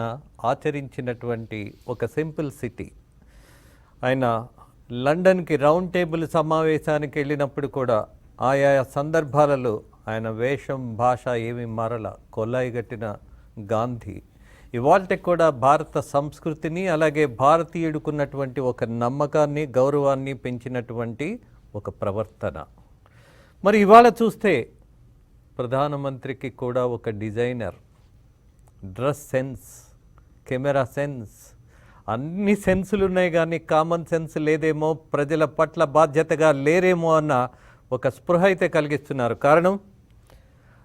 ఆచరించినటువంటి ఒక సింపుల్ సిటీ. ఆయన లండన్కి రౌండ్ టేబుల్ సమావేశానికి వెళ్ళినప్పుడు కూడా ఆయా సందర్భాలలో ఆయన వేషం భాష ఏమి మారల, కొల్లాయిగట్టిన గాంధీ ఇవాళ కూడా భారత సంస్కృతిని అలాగే భారతీయుడుకున్నటువంటి ఒక నమ్మకాన్ని గౌరవాన్ని పెంచినటువంటి ఒక ప్రవర్తన. మరి ఇవాళ చూస్తే ప్రధానమంత్రికి కూడా ఒక designer, dress sense, camera sense, అన్ని సెన్సులు ఉన్నాయి కానీ కామన్ సెన్స్ లేదేమో, ప్రజల పట్ల బాధ్యతగా లేరేమో అన్న ఒక స్పృహ అయితే కలిగిస్తున్నారు. కారణం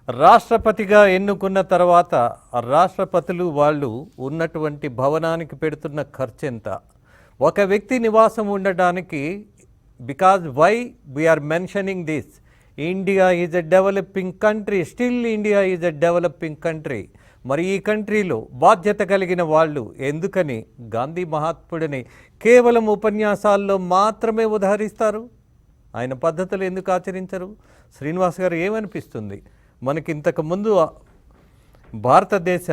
రాష్ట్రపతిగా ఎన్నుకున్న తర్వాత రాష్ట్రపతులు వాళ్ళు ఉన్నటువంటి భవనానికి పెడుతున్న ఖర్చు ఎంత, ఒక వ్యక్తి నివాసం ఉండడానికి, because why we are mentioning this, India is a developing country, still India is a developing country. మరి ఈ కంట్రీలో బాధ్యత కలిగిన వాళ్ళు ఎందుకని గాంధీ మహాత్ముడిని కేవలం ఉపన్యాసాల్లో మాత్రమే ఉదహరిస్తారు? ఆయన పద్ధతులు ఎందుకు ఆచరించరు? శ్రీనివాస్ గారు, ఏమనిపిస్తుంది మనకి? ఇంతకుముందు భారతదేశ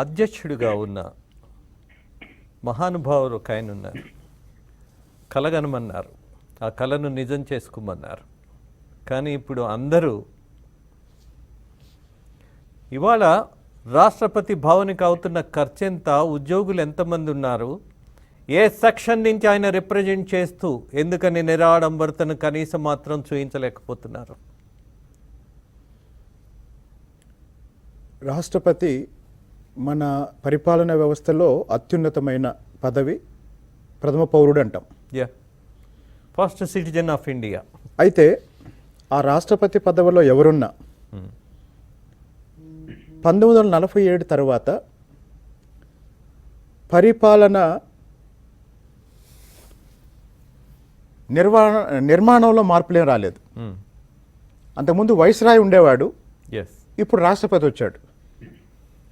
అధ్యక్షుడిగా ఉన్న మహానుభావులు ఒక ఆయన ఉన్నారు, కలగనమన్నారు, ఆ కళను నిజం చేసుకోమన్నారు. కానీ ఇప్పుడు అందరూ ఇవాళ రాష్ట్రపతి భవన్కి అవుతున్న ఖర్చు ఎంత, ఉద్యోగులు ఎంతమంది ఉన్నారు, ఏ సెక్షన్ నుంచి ఆయన రిప్రజెంట్ చేస్తూ ఎందుకని నిరాడంబరతను కనీసం మాత్రం చూపించలేకపోతున్నారు? రాష్ట్రపతి మన పరిపాలన వ్యవస్థలో అత్యున్నతమైన పదవి, ప్రథమ పౌరుడు అంటాం. First citizen of India. అయితే ఆ రాష్ట్రపతి పదవిలో ఎవరున్నా 1947 తర్వాత పరిపాలన నిర్మాణంలో మార్పులేం రాలేదు. అంతకుముందు వైస్రాయ్ ఉండేవాడు, ఇప్పుడు రాష్ట్రపతి వచ్చాడు,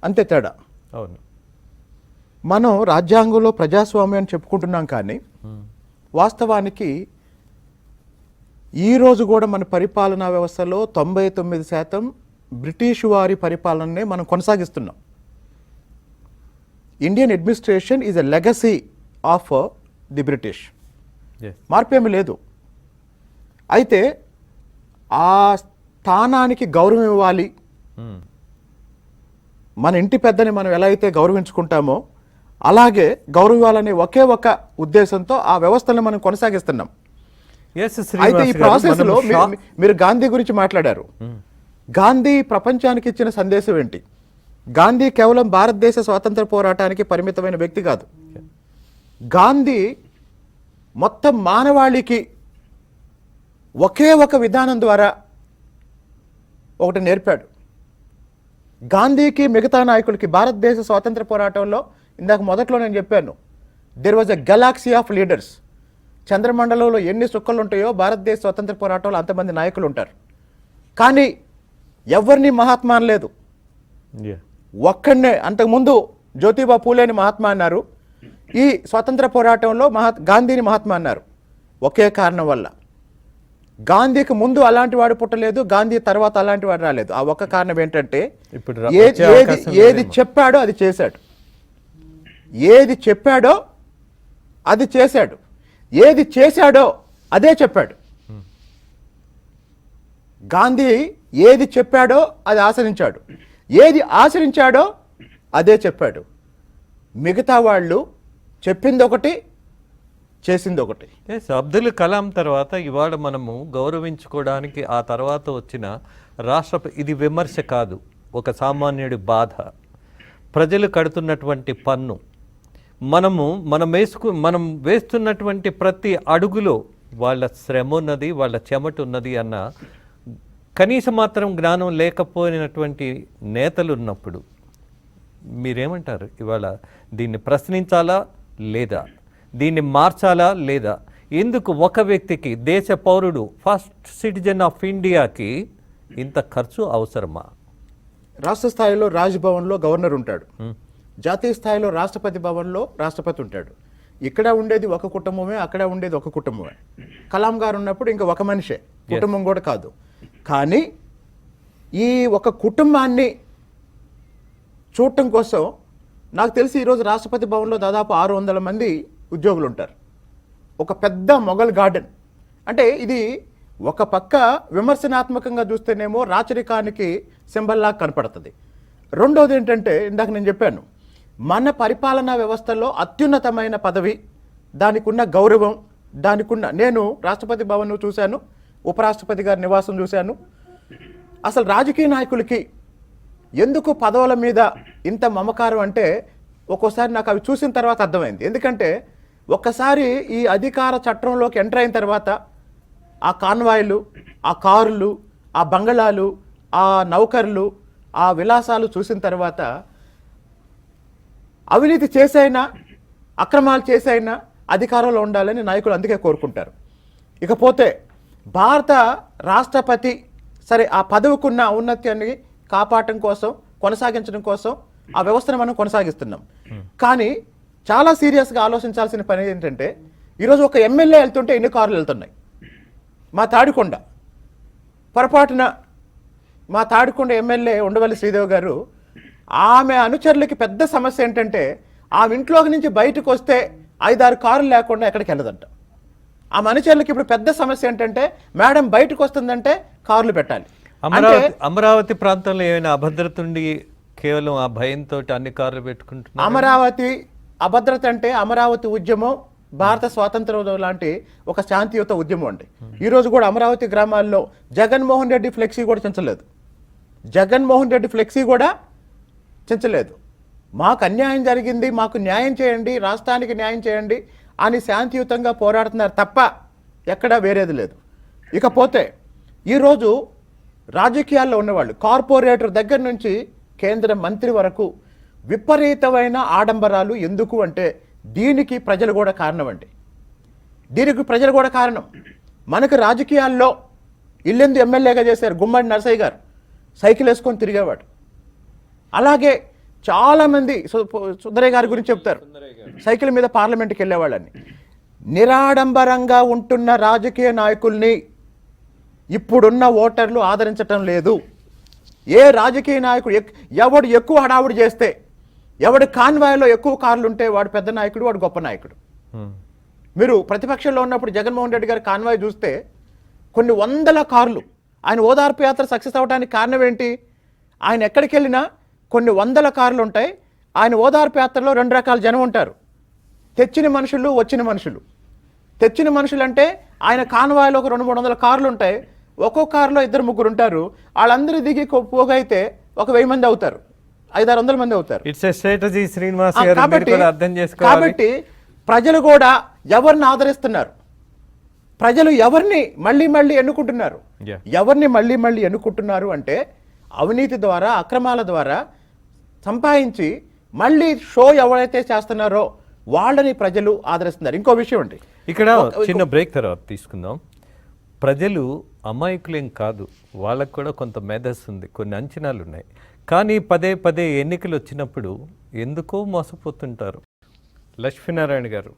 అంతే తేడా. అవును, మనం రాజ్యాంగంలో ప్రజాస్వామ్యం అని చెప్పుకుంటున్నాం, కానీ వాస్తవానికి ఈరోజు కూడా మన పరిపాలనా వ్యవస్థలో 99% బ్రిటిష్ వారి పరిపాలననే మనం కొనసాగిస్తున్నాం. Indian administration is a legacy of the British. మార్పేమీ లేదు. అయితే ఆ స్థానానికి గౌరవం ఇవ్వాలి, మన ఇంటి పెద్దని మనం ఎలా అయితే గౌరవించుకుంటామో అలాగే గౌరవం ఇవ్వాలనే ఒకే ఒక ఉద్దేశంతో ఆ వ్యవస్థను మనం కొనసాగిస్తున్నాం. అయితే ఈ ప్రాసెస్ లో మీరు గాంధీ గురించి మాట్లాడారు. గాంధీ ప్రపంచానికి ఇచ్చిన సందేశం ఏంటి? గాంధీ కేవలం భారతదేశ స్వాతంత్ర పోరాటానికి పరిమితమైన వ్యక్తి కాదు. గాంధీ మొత్తం మానవాళికి ఒకే ఒక విధానం ద్వారా ఒకటి నేర్పాడు. గాంధీకి మిగతా నాయకులకి భారతదేశ స్వాతంత్ర పోరాటంలో ఇందాక మొదట్లో నేను చెప్పాను, there was a galaxy of leaders. చంద్రమండలంలో ఎన్ని సుక్కలు ఉంటాయో భారతదేశ స్వతంత్ర పోరాటంలో అంతమంది నాయకులు ఉంటారు. కానీ ఎవరిని మహాత్మా అనలేదు, ఒక్కడనే. అంతకుముందు జ్యోతిబా పూలేని మహాత్మా అన్నారు, ఈ స్వతంత్ర పోరాటంలో గాంధీని మహాత్మా అన్నారు. ఒకే కారణం వల్ల. గాంధీకి ముందు అలాంటి వాడు పుట్టలేదు, గాంధీ తర్వాత అలాంటి వాడు రాలేదు. ఆ ఒక్క కారణం ఏంటంటే ఏది చెప్పాడో అది చేశాడు, ఏది చెప్పాడో అది చేశాడు, ఏది చేశాడో అదే చెప్పాడు. గాంధీ ఏది చెప్పాడో అది ఆచరించాడు, ఏది ఆచరించాడో అదే చెప్పాడు. మిగతా వాళ్ళు చెప్పింది ఒకటి, చేసింది ఒకటి. అబ్దుల్ కలాం తర్వాత ఇవాళ మనము గౌరవించుకోవడానికి ఆ తర్వాత వచ్చిన రాష్ట్రపతి, ఇది విమర్శ కాదు, ఒక సామాన్యుడి బాధ. ప్రజలు కడుతున్నటువంటి పన్ను, మనం వేస్తున్నటువంటి ప్రతి అడుగులో వాళ్ళ శ్రమ ఉన్నది, వాళ్ళ చెమట ఉన్నది అన్న కనీస మాత్రం జ్ఞానం లేకపోయినటువంటి నేతలు ఉన్నప్పుడు మీరేమంటారు? ఇవాళ దీన్ని ప్రశ్నించాలా లేదా, దీన్ని మార్చాలా లేదా? ఎందుకు ఒక వ్యక్తికి, దేశ పౌరుడు, ఫస్ట్ సిటిజన్ ఆఫ్ ఇండియాకి ఇంత ఖర్చు అవసరమా? రాష్ట్ర స్థాయిలో రాజ్భవన్లో గవర్నర్ ఉంటాడు, జాతీయ స్థాయిలో రాష్ట్రపతి భవన్లో రాష్ట్రపతి ఉంటాడు. ఇక్కడ ఉండేది ఒక కుటుంబమే, అక్కడ ఉండేది ఒక కుటుంబమే. కలాం గారు ఉన్నప్పుడు ఇంకా ఒక మనిషే, కుటుంబం కూడా కాదు. కానీ ఈ ఒక కుటుంబాన్ని చూడటం కోసం నాకు తెలిసి ఈరోజు రాష్ట్రపతి భవన్లో దాదాపు 600 మంది ఉద్యోగులు ఉంటారు. ఒక పెద్ద మొఘల్ గార్డెన్. అంటే ఇది ఒక పక్క విమర్శనాత్మకంగా చూస్తేనేమో రాచరికానికి సింబల్లా కనపడుతుంది. రెండోది ఏంటంటే ఇందాక నేను చెప్పాను, మన పరిపాలనా వ్యవస్థలో అత్యున్నతమైన పదవి, దానికి ఉన్న గౌరవం, నేను రాష్ట్రపతి భవన్ చూశాను, ఉపరాష్ట్రపతి గారి నివాసం చూశాను. అసలు రాజకీయ నాయకులకి ఎందుకు పదవుల మీద ఇంత మమకారం అంటే ఒక్కోసారి నాకు అవి చూసిన తర్వాత అర్థమైంది. ఎందుకంటే ఒక్కసారి ఈ అధికార చట్రంలోకి ఎంటర్ అయిన తర్వాత ఆ కాన్వాయ్లు, ఆ కారులు, ఆ బంగళాలు, ఆ నౌకర్లు, ఆ విలాసాలు చూసిన తర్వాత అవినీతి చేసైనా అక్రమాలు చేసైనా అధికారంలో ఉండాలని నాయకులు అందుకే కోరుకుంటారు. ఇకపోతే భారత రాష్ట్రపతి సరే ఆ పదవికున్న ఔన్నత్యాన్ని కాపాడటం కోసం, కొనసాగించడం కోసం ఆ వ్యవస్థను మనం కొనసాగిస్తున్నాం. కానీ చాలా సీరియస్గా ఆలోచించాల్సిన పని ఏంటంటే ఈరోజు ఒక ఎమ్మెల్యే వెళ్తుంటే ఎన్ని కార్లు వెళ్తున్నాయి. మా తాడికొండ పొరపాటున మా తాడికొండ ఎమ్మెల్యే ఉండవల్లి శ్రీదేవి గారు, ఆమె అనుచరులకి పెద్ద సమస్య ఏంటంటే ఆమె ఇంట్లోకి నుంచి బయటకు వస్తే 5-6 కార్లు లేకుండా ఎక్కడికి వెళ్ళదంట. ఆమె అనుచరులకి ఇప్పుడు పెద్ద సమస్య ఏంటంటే మేడం బయటకు వస్తుందంటే కార్లు పెట్టాలి. అమరావతి ప్రాంతంలో ఏమైనా అభద్రత ఉండి కేవలం ఆ భయంతో అన్ని కార్లు పెట్టుకుంటున్నారు. అమరావతి అభద్రత అంటే అమరావతి ఉద్యమం భారత స్వాతంత్రం లాంటి ఒక శాంతియుత ఉద్యమం అండి. ఈరోజు కూడా అమరావతి గ్రామాల్లో జగన్మోహన్ రెడ్డి ఫ్లెక్సీ కూడా చించలేదు. జగన్మోహన్ రెడ్డి ఫ్లెక్సీ కూడా చించలేదు. మాకు అన్యాయం జరిగింది, మాకు న్యాయం చేయండి, రాష్ట్రానికి న్యాయం చేయండి అని శాంతియుతంగా పోరాడుతున్నారు తప్ప ఎక్కడా వేరేది లేదు. ఇకపోతే ఈరోజు రాజకీయాల్లో ఉన్నవాళ్ళు కార్పొరేటర్ దగ్గర నుంచి కేంద్ర మంత్రి వరకు విపరీతమైన ఆడంబరాలు. ఎందుకు అంటే దీనికి ప్రజలు కూడా కారణం అండి. దీనికి ప్రజలు కూడా కారణం. మనకు రాజకీయాల్లో ఇల్లెందు ఎమ్మెల్యేగా చేశారు గుమ్మడి నరసయ్య గారు, సైకిల్ వేసుకొని తిరిగేవాడు. అలాగే చాలామంది సుందరయ్య గారి గురించి చెప్తారు, సైకిల్ మీద పార్లమెంట్కి వెళ్ళేవాళ్ళని. నిరాడంబరంగా ఉంటున్న రాజకీయ నాయకుల్ని ఇప్పుడున్న ఓటర్లు ఆదరించటం లేదు. ఏ రాజకీయ నాయకుడు ఎవడు ఎక్కువ హడావుడి చేస్తే, ఎవడి కాన్వాయ్లో ఎక్కువ కార్లు ఉంటే వాడు పెద్ద నాయకుడు, వాడు గొప్ప నాయకుడు. మీరు ప్రతిపక్షంలో ఉన్నప్పుడు జగన్మోహన్ రెడ్డి గారి కాన్వాయ్ చూస్తే కొన్ని వందల కార్లు. ఆయన ఓదార్పు యాత్ర సక్సెస్ అవ్వడానికి కారణం ఏంటి? ఆయన ఎక్కడికి వెళ్ళినా కొన్ని వందల కార్లు ఉంటాయి. ఆయన ఓదార్పు యాత్రలో 2 రకాల జనం ఉంటారు, తెచ్చిన మనుషులు, వచ్చిన మనుషులు. తెచ్చిన మనుషులు అంటే ఆయన కాన్వాయ్లో ఒక 200-300 కార్లు ఉంటాయి, ఒక్కో కారులో 2-3 ఉంటారు. వాళ్ళందరూ దిగి పోగైతే ఒక 1000 మంది అవుతారు, 500-600 మంది అవుతారు. ఇట్స్ ఎ స్ట్రాటజీ శ్రీనివాస్ గారు, మీరు కూడా అర్థం చేసుకోవాలి. కాబట్టి ప్రజలు కూడా ఎవరిని ఆదరిస్తున్నారు, ప్రజలు ఎవరిని మళ్ళీ మళ్ళీ ఎన్నుకుంటున్నారు. ఎవరిని మళ్ళీ మళ్ళీ ఎన్నుకుంటున్నారు అంటే అవినీతి ద్వారా, అక్రమాల ద్వారా సంపాదించి మళ్ళీ షో ఎవరైతే చేస్తున్నారో వాళ్ళని ప్రజలు ఆదరిస్తున్నారు. ఇంకో విషయం అండి, ఇక్కడ చిన్న బ్రేక్ తర్వాత తీసుకుందాం. ప్రజలు అమాయకులేం కాదు, వాళ్ళకు కూడా కొంత మేధస్సు ఉంది, కొన్ని అంచనాలు ఉన్నాయి. కానీ పదే పదే ఎన్నికలు వచ్చినప్పుడు ఎందుకో మోసపోతుంటారు. లక్ష్మీనారాయణ గారు,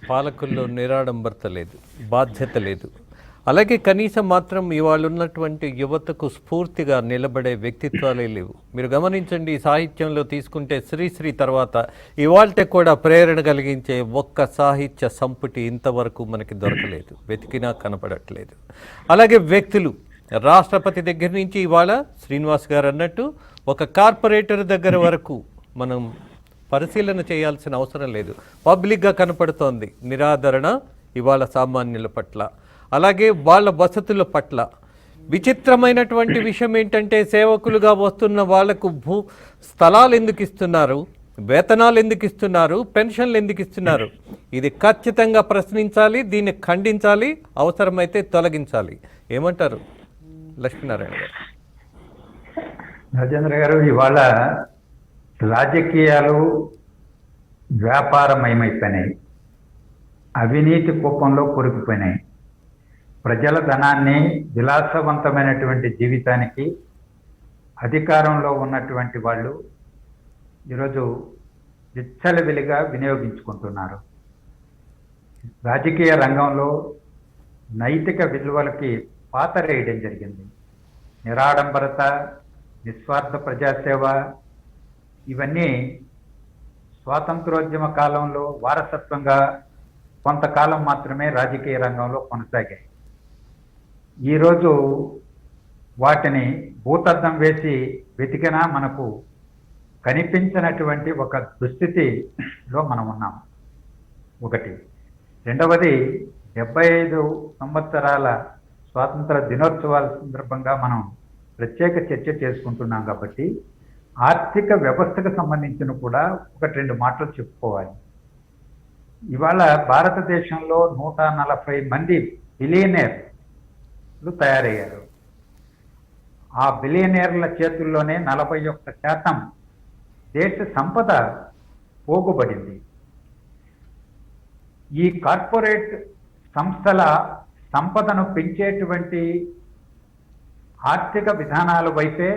పాలకుల్లో నిరాడంబరత లేదు, బాధ్యత లేదు. అలాగే కనీసం మాత్రం ఇవాళ ఉన్నటువంటి యువతకు స్ఫూర్తిగా నిలబడే వ్యక్తిత్వాలే లేవు. మీరు గమనించండి, సాహిత్యంలో తీసుకుంటే శ్రీశ్రీ తర్వాత ఇవాళ కూడా ప్రేరణ కలిగించే ఒక్క సాహిత్య సంపుటి ఇంతవరకు మనకి దొరకలేదు, వెతికినా కనపడట్లేదు. అలాగే వ్యక్తులు, రాష్ట్రపతి దగ్గర నుంచి ఇవాళ శ్రీనివాస్ గారు అన్నట్టు ఒక కార్పొరేటర్ దగ్గర వరకు మనం పరిశీలన చేయాల్సిన అవసరం లేదు. పబ్లిక్గా కనపడుతోంది నిరాదరణ ఇవాళ సామాన్యుల పట్ల, అలాగే వాళ్ళ వసతుల పట్ల. విచిత్రమైనటువంటి విషయం ఏంటంటే సేవకులుగా వస్తున్న వాళ్లకు స్థలాలు ఎందుకు ఇస్తున్నారు, వేతనాలు ఎందుకు ఇస్తున్నారు, పెన్షన్లు ఎందుకు ఇస్తున్నారు? ఇది ఖచ్చితంగా ప్రశ్నించాలి, దీన్ని ఖండించాలి, అవసరమైతే తొలగించాలి. ఏమంటారు లక్ష్మీనారాయణ గారు? రాజేంద్ర గారు, ఇవాళ రాజకీయాలు వ్యాపారమయమైపోయినాయి, అవినీతి కూపంలో కొరికిపోయినాయి. ప్రజల ధనాన్ని విలాసవంతమైనటువంటి జీవితానికి అధికారంలో ఉన్నటువంటి వాళ్ళు ఈరోజు విచ్చలవిలిగా వినియోగించుకుంటున్నారు. రాజకీయ రంగంలో నైతిక విలువలకి పాతరేయడం జరిగింది. నిరాడంబరత, నిస్వార్థ ప్రజాసేవ ఇవన్నీ స్వాతంత్రోద్యమ కాలంలో వారసత్వంగా కొంతకాలం మాత్రమే రాజకీయ రంగంలో కొనసాగాయి. ఈరోజు వాటిని భూతద్దం వేసి వెతికినా మనకు కనిపించినటువంటి ఒక దుస్థితిలో మనం ఉన్నాం. ఒకటి. రెండవది, 75 సంవత్సరాల స్వాతంత్ర దినోత్సవాల సందర్భంగా మనం ప్రత్యేక చర్చ చేసుకుంటున్నాం కాబట్టి ఆర్థిక వ్యవస్థకు సంబంధించిన కూడా 1-2 మాటలు చెప్పుకోవాలి. ఇవాళ భారతదేశంలో 140 మంది బిలియనీర్లు తయారయ్యారు. ఆ బిలియనీర్ల చేతుల్లోనే 41% దేశ సంపద పోగుబడింది. ఈ కార్పొరేట్ సంస్థల సంపదను పెంచేటువంటి ఆర్థిక విధానాల వైపే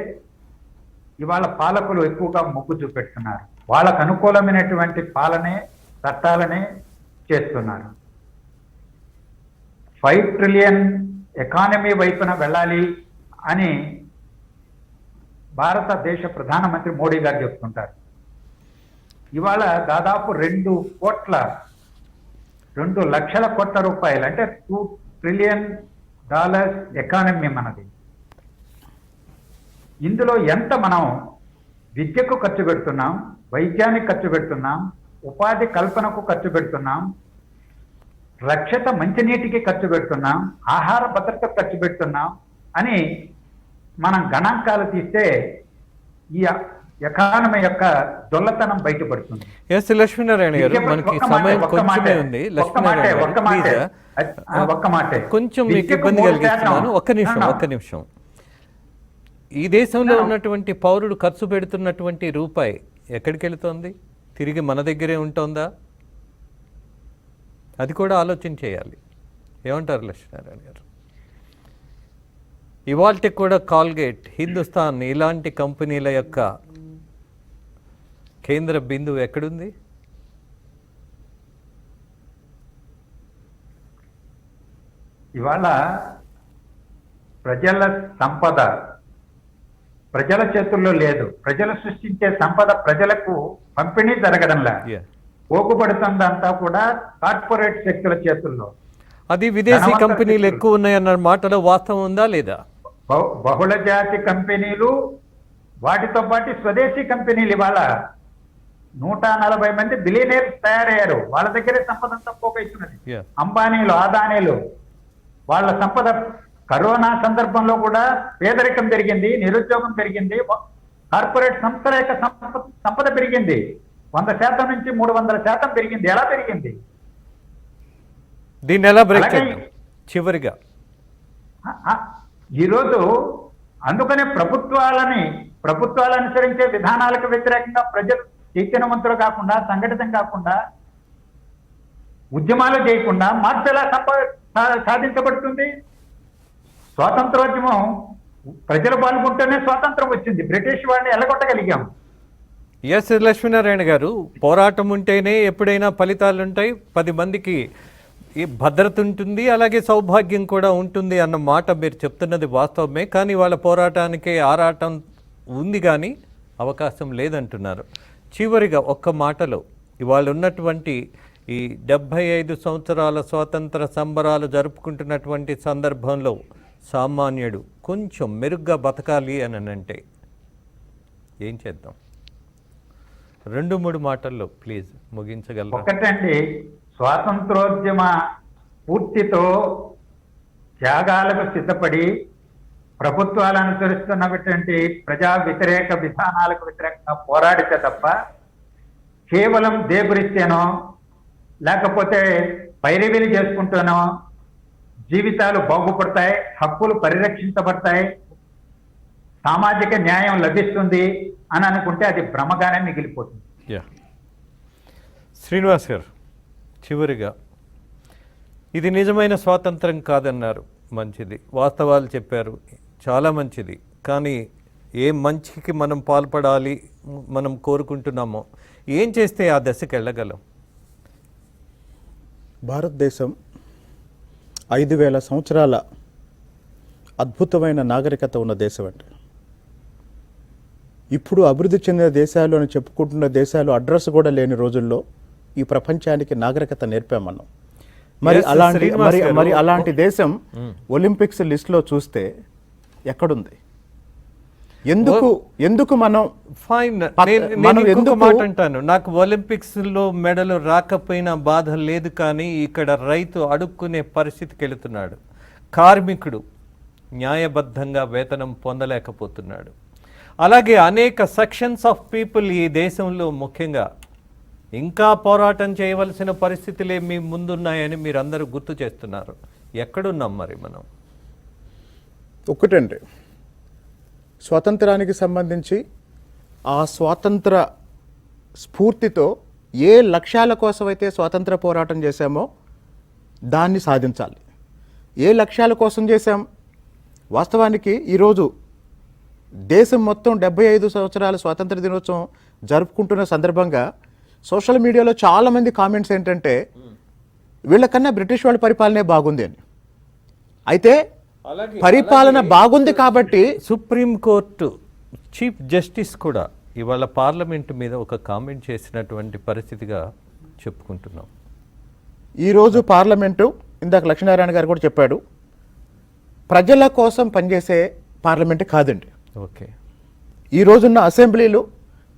ఇవాళ పాలకులు ఎక్కువగా మొగ్గు చూపెడుతున్నారు. వాళ్ళకు అనుకూలమైనటువంటి పాలనే, చట్టాలనే చేస్తున్నారు. 5 ట్రిలియన్ ఎకానమీ వైపున వెళ్ళాలి అని భారతదేశ ప్రధానమంత్రి మోడీ గారు చెప్తుంటారు. ఇవాళ దాదాపు 2 లక్షల కోట్ల రూపాయలు, అంటే $2 ట్రిలియన్ ఎకానమీ మనది. ఇందులో ఎంత మనం విద్యకు ఖర్చు పెడుతున్నాం, వైద్యానికి ఖర్చు పెడుతున్నాం, ఉపాధి కల్పనకు ఖర్చు పెడుతున్నాం, రక్షిత మంచినీటికి ఖర్చు పెడుతున్నాం, ఆహార భద్రతకు ఖర్చు పెడుతున్నాం అని మనం గణాంకాలు తీస్తే ఈ ఎకానమీ యొక్క దొల్లతనం బయటపడుతుంది. ఎస్ లక్ష్మీనారాయణ గారు, మనకి సమయం కొంచెమే ఉంది. లక్ష్మీనారాయణ గారు, ఒక్క మాట కొంచెం మీకు ఇబ్బంది కలిగిస్తున్నాను. ఒక్క నిమిషం. ఈ దేశంలో ఉన్నటువంటి పౌరుడు ఖర్చు పెడుతున్నటువంటి రూపాయి ఎక్కడికి వెళుతోంది? తిరిగి మన దగ్గరే ఉంటుందా? అది కూడా ఆలోచన చేయాలి. ఏమంటారు లక్ష్మీనారాయణ గారు? ఇవాల్టి కూడా కాల్గేట్, హిందుస్థాన్ ఇలాంటి కంపెనీల యొక్క కేంద్ర బిందువు ఎక్కడుంది? ఇవాళ ప్రజల సంపద ప్రజల చేతుల్లో లేదు. ప్రజలు సృష్టించే సంపద ప్రజలకు పంపిణీ జరగడంలా, పోగుపడుతుందంతా కూడా కార్పొరేట్ శక్తుల చేతుల్లో. అది విదేశీ కంపెనీలు ఎక్కువ ఉన్నాయన్న మాటలో వాస్తవం ఉందా లేదా? బహుళ జాతి కంపెనీలు, వాటితో పాటు స్వదేశీ కంపెనీలు ఇవాళ 140 మంది బిలియనీర్స్ తయారయ్యారు. వాళ్ళ దగ్గరే సంపద అంతా పోగైతున్నది. అంబానీలు, అదానీలు, వాళ్ళ సంపద కరోనా సందర్భంలో కూడా పేదరికం పెరిగింది, నిరుద్యోగం పెరిగింది, కార్పొరేట్ సంస్థల యొక్క సంపద పెరిగింది. 100% నుంచి 300% పెరిగింది. ఎలా పెరిగింది? దీన్ని ఎలా బ్రేక్ చేద్దాం చివరిగా? ఈరోజు అందుకనే ప్రభుత్వాలు అనుసరించే విధానాలకు వ్యతిరేకంగా ప్రజలు చైతన్యవంతులు కాకుండా, సంఘటితం కాకుండా, ఉద్యమాలు చేయకుండా మార్పు ఎలా సాధించబడుతుంది? స్వాతంత్రోద్యమం ప్రజలు పాల్గొంటేనే స్వాతంత్రం వచ్చింది. బ్రిటిష్ వాడిని ఎల్లగొట్టగలిగాం. ఎస్ లక్ష్మీనారాయణ గారు, పోరాటం ఉంటేనే ఎప్పుడైనా ఫలితాలు ఉంటాయి, 10 మందికి ఈ భద్రత ఉంటుంది, అలాగే సౌభాగ్యం కూడా ఉంటుంది అన్న మాట మీరు చెప్తున్నది వాస్తవమే. కానీ వాళ్ళ పోరాటానికే ఆరాటం ఉంది కానీ అవకాశం లేదంటున్నారు. చివరిగా ఒక్క మాటలో, ఇవాళ ఉన్నటువంటి ఈ 75 సంవత్సరాల స్వాతంత్ర సంబరాలు జరుపుకుంటున్నటువంటి సందర్భంలో సామాన్యుడు కొంచెం మెరుగ్గా బతకాలి అని అంటే ఏం చేద్దాం? 2-3 మాటల్లో ప్లీజ్ ముగించగలరా? ఒకటండి, స్వాతంత్రోద్యమ పూర్తితో త్యాగాలకు సిద్ధపడి ప్రభుత్వాలు అనుసరిస్తున్నటువంటి ప్రజా వ్యతిరేక విధానాలకు వ్యతిరేకంగా పోరాడితే తప్ప కేవలం దేగురిస్తేనో లేకపోతే పైరవీలు చేసుకుంటూనో జీవితాలు బాగుపడతాయి, హక్కులు పరిరక్షించబడతాయి, సామాజిక న్యాయం లభిస్తుంది అని అనుకుంటే అది భ్రమగానే మిగిలిపోతుంది. శ్రీనివాస్ గారు, చివరిగా, ఇది నిజమైన స్వాతంత్రం కాదన్నారు, మంచిది, వాస్తవాలు చెప్పారు, చాలా మంచిది. కానీ ఏ మంచికి మనం పాల్పడాలి, మనం కోరుకుంటున్నామో, ఏం చేస్తే ఆ దశకి వెళ్ళగలం? భారతదేశం 5000 సంవత్సరాల అద్భుతమైన నాగరికత ఉన్న దేశం అండి. ఇప్పుడు అభివృద్ధి చెందిన దేశాలు అని చెప్పుకుంటున్న దేశాలు అడ్రస్ కూడా లేని రోజుల్లో ఈ ప్రపంచానికి నాగరికత నేర్పాం మనం. మరి Yes, అలాంటి శ్రీనివాస్ మరి గారు. మరి అలాంటి దేశం ఒలింపిక్స్ లిస్టులో చూస్తే ఎక్కడుంది? ఎందుకు మనం ఫైన్, మనం నేను ఇంకొక ఎందుకు- మాట అంటాను. నాకు ఒలింపిక్స్ లో మెడల్ రాకపోయినా బాధ లేదు, కానీ ఇక్కడ రైతు అడుక్కునే పరిస్థితికి వెళుతున్నాడు. కార్మికుడు న్యాయబద్ధంగా వేతనం పొందలేకపోతున్నాడు. అలాగే అనేక సెక్షన్స్ ఆఫ్ పీపుల్ ఈ దేశంలో ముఖ్యంగా ఇంకా పోరాటం చేయవలసిన పరిస్థితులే మీ ముందున్నాయని మీరు అందరూ గుర్తు చేస్తున్నారు. ఎక్కడున్నాం మరి మనం? ఒకటండి, స్వాతంత్రానికి సంబంధించి ఆ స్వాతంత్ర స్ఫూర్తితో ఏ లక్ష్యాల కోసమైతే స్వాతంత్ర పోరాటం చేశామో దాన్ని సాధించాలి. ఏ లక్ష్యాల కోసం చేశాం? వాస్తవానికి ఈరోజు దేశం మొత్తం 75 సంవత్సరాల స్వాతంత్ర దినోత్సవం జరుపుకుంటున్న సందర్భంగా సోషల్ మీడియాలో చాలామంది కామెంట్స్ ఏంటంటే వీళ్ళకన్నా బ్రిటిష్ వాళ్ళ పరిపాలనే బాగుంది అని. అయితే పరిపాలన బాగుంది కాబట్టి సుప్రీంకోర్టు చీఫ్ జస్టిస్ కూడా ఇవాళ పార్లమెంటు మీద ఒక కామెంట్ చేసినటువంటి పరిస్థితిగా చెప్పుకుంటున్నాం. ఈరోజు పార్లమెంటు, ఇందాక లక్ష్మీనారాయణ గారు కూడా చెప్పాడు, ప్రజల కోసం పనిచేసే పార్లమెంటు కాదండి. ఓకే, ఈ రోజున్న అసెంబ్లీలు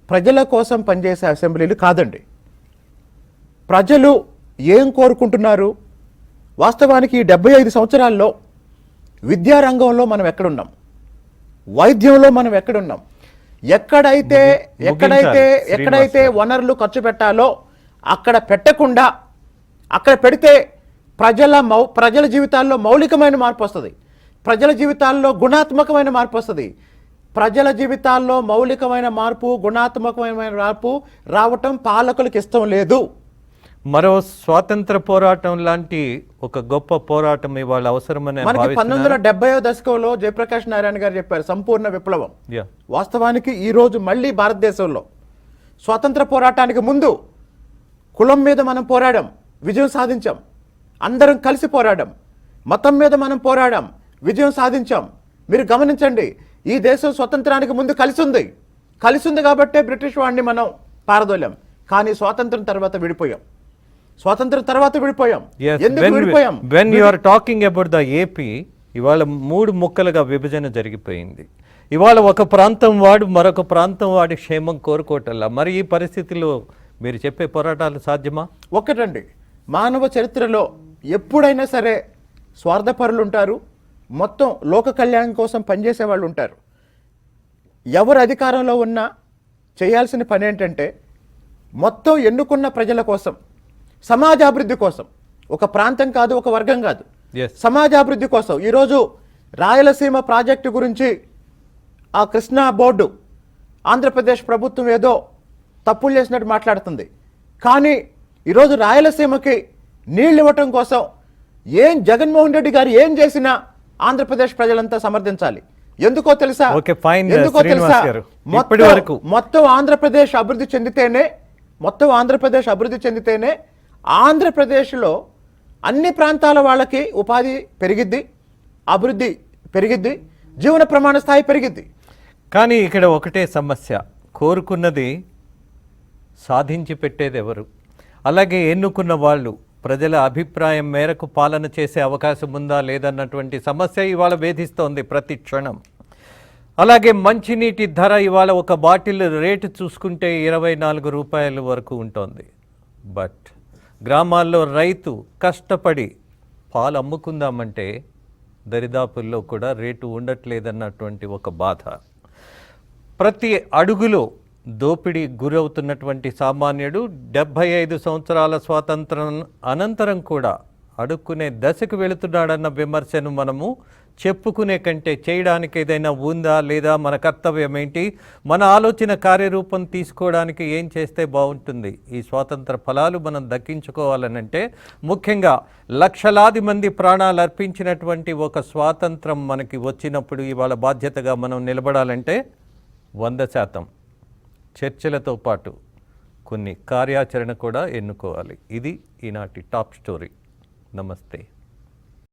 ప్రజల కోసం పనిచేసే అసెంబ్లీలు కాదండి. ప్రజలు ఏం కోరుకుంటున్నారు? వాస్తవానికి ఈ 75 సంవత్సరాల్లో విద్యారంగంలో మనం ఎక్కడున్నాం? వైద్యంలో మనం ఎక్కడున్నాం? ఎక్కడైతే వనరులు ఖర్చు పెట్టాలో అక్కడ పెట్టకుండా, అక్కడ పెడితే ప్రజల జీవితాల్లో మౌలికమైన మార్పు వస్తుంది, ప్రజల జీవితాల్లో గుణాత్మకమైన మార్పు వస్తుంది. ప్రజల జీవితాల్లో మౌలికమైన మార్పు, గుణాత్మకమైన మార్పు రావటం పాలకులకు ఇష్టం లేదు. మరో స్వాతంత్ర పోరాటం లాంటి ఒక గొప్ప పోరాటం ఇవాళ అవసరమని మనకి 1970వ దశకంలో జయప్రకాష్ నారాయణ గారు చెప్పారు సంపూర్ణ విప్లవం. వాస్తవానికి ఈ రోజు మళ్ళీ భారతదేశంలో స్వాతంత్ర పోరాటానికి ముందు కులం మీద మనం పోరాడాం, విజయం సాధించాం. అందరం కలిసి పోరాడాం. మతం మీద మనం పోరాడాం, విజయం సాధించాం. మీరు గమనించండి, ఈ దేశం స్వతంత్రానికి ముందు కలిసి ఉంది కాబట్టే బ్రిటిష్ వాడిని మనం పారదోలాం. కానీ స్వాతంత్రం తర్వాత విడిపోయాం. ఎందుకు విడిపోయాం? When you are talking about the AP, ఇవాళ 3 ముక్కలుగా విభజన జరిగిపోయింది. ఇవాళ ఒక ప్రాంతం వాడు మరొక ప్రాంతం వాడి క్షేమం కోరుకోవటల్లా. మరి ఈ పరిస్థితిలో మీరు చెప్పే పోరాటాలు సాధ్యమా? ఒకటండి, మానవ చరిత్రలో ఎప్పుడైనా సరే స్వార్థపరులు ఉంటారు, మొత్తం లోక కళ్యాణం కోసం పనిచేసే వాళ్ళు ఉంటారు. ఎవరు అధికారంలో ఉన్నా చేయాల్సిన పని ఏంటంటే మొత్తం ఎన్నుకున్న ప్రజల కోసం, సమాజాభివృద్ధి కోసం, ఒక ప్రాంతం కాదు, ఒక వర్గం కాదు, సమాజాభివృద్ధి కోసం. ఈరోజు రాయలసీమ ప్రాజెక్టు గురించి ఆ కృష్ణా బోర్డు, ఆంధ్రప్రదేశ్ ప్రభుత్వం ఏదో తప్పులు చేసినట్టు మాట్లాడుతుంది. కానీ ఈరోజు రాయలసీమకి నీళ్ళు ఇవ్వటం కోసం జగన్మోహన్ రెడ్డి గారు ఏం చేసినా ఆంధ్రప్రదేశ్ ప్రజలంతా సమర్థించాలి. ఎందుకో తెలుసా? మొత్తం ఆంధ్రప్రదేశ్ అభివృద్ధి చెందితేనే ఆంధ్రప్రదేశ్లో అన్ని ప్రాంతాల వాళ్ళకి ఉపాధి పెరిగిద్ది, అభివృద్ధి పెరిగిద్ది, జీవన ప్రమాణ స్థాయి పెరిగిద్ది. కానీ ఇక్కడ ఒకటే సమస్య, కోరుకున్నది సాధించి పెట్టేది ఎవరు? అలాగే ఎన్నుకున్న వాళ్ళు ప్రజల అభిప్రాయం మేరకు పాలన చేసే అవకాశం ఉందా లేదన్నటువంటి సమస్య ఇవాళ వేధిస్తోంది ప్రతి క్షణం. అలాగే మంచినీటి ధర ఇవాళ ఒక బాటిల్ రేటు చూసుకుంటే 24 రూపాయల వరకు ఉంటుంది. బట్ గ్రామాల్లో రైతు కష్టపడి పాలు అమ్ముకుందామంటే దరిదాపుల్లో కూడా రేటు ఉండట్లేదన్నటువంటి ఒక బాధ. ప్రతి అడుగులో దోపిడీ గురవుతున్నటువంటి సామాన్యుడు 75 సంవత్సరాల స్వాతంత్రం అనంతరం కూడా అడుక్కునే దశకు వెళుతున్నాడన్న విమర్శను మనము చెప్పుకునే కంటే చేయడానికి ఏదైనా ఉందా లేదా, మన కర్తవ్యం ఏంటి, మన ఆలోచన కార్యరూపం తీసుకోవడానికి ఏం చేస్తే బాగుంటుంది? ఈ స్వాతంత్ర ఫలాలు మనం దక్కించుకోవాలనంటే ముఖ్యంగా లక్షలాది మంది ప్రాణాలు అర్పించినటువంటి ఒక స్వాతంత్రం మనకి వచ్చినప్పుడు ఇవాళ బాధ్యతగా మనం నిలబడాలంటే 100% చర్చలతో పాటు కొన్ని కార్యాచరణ కూడా ఎన్నుకోవాలి. ఇది ఈనాటి టాప్ స్టోరీ. నమస్తే.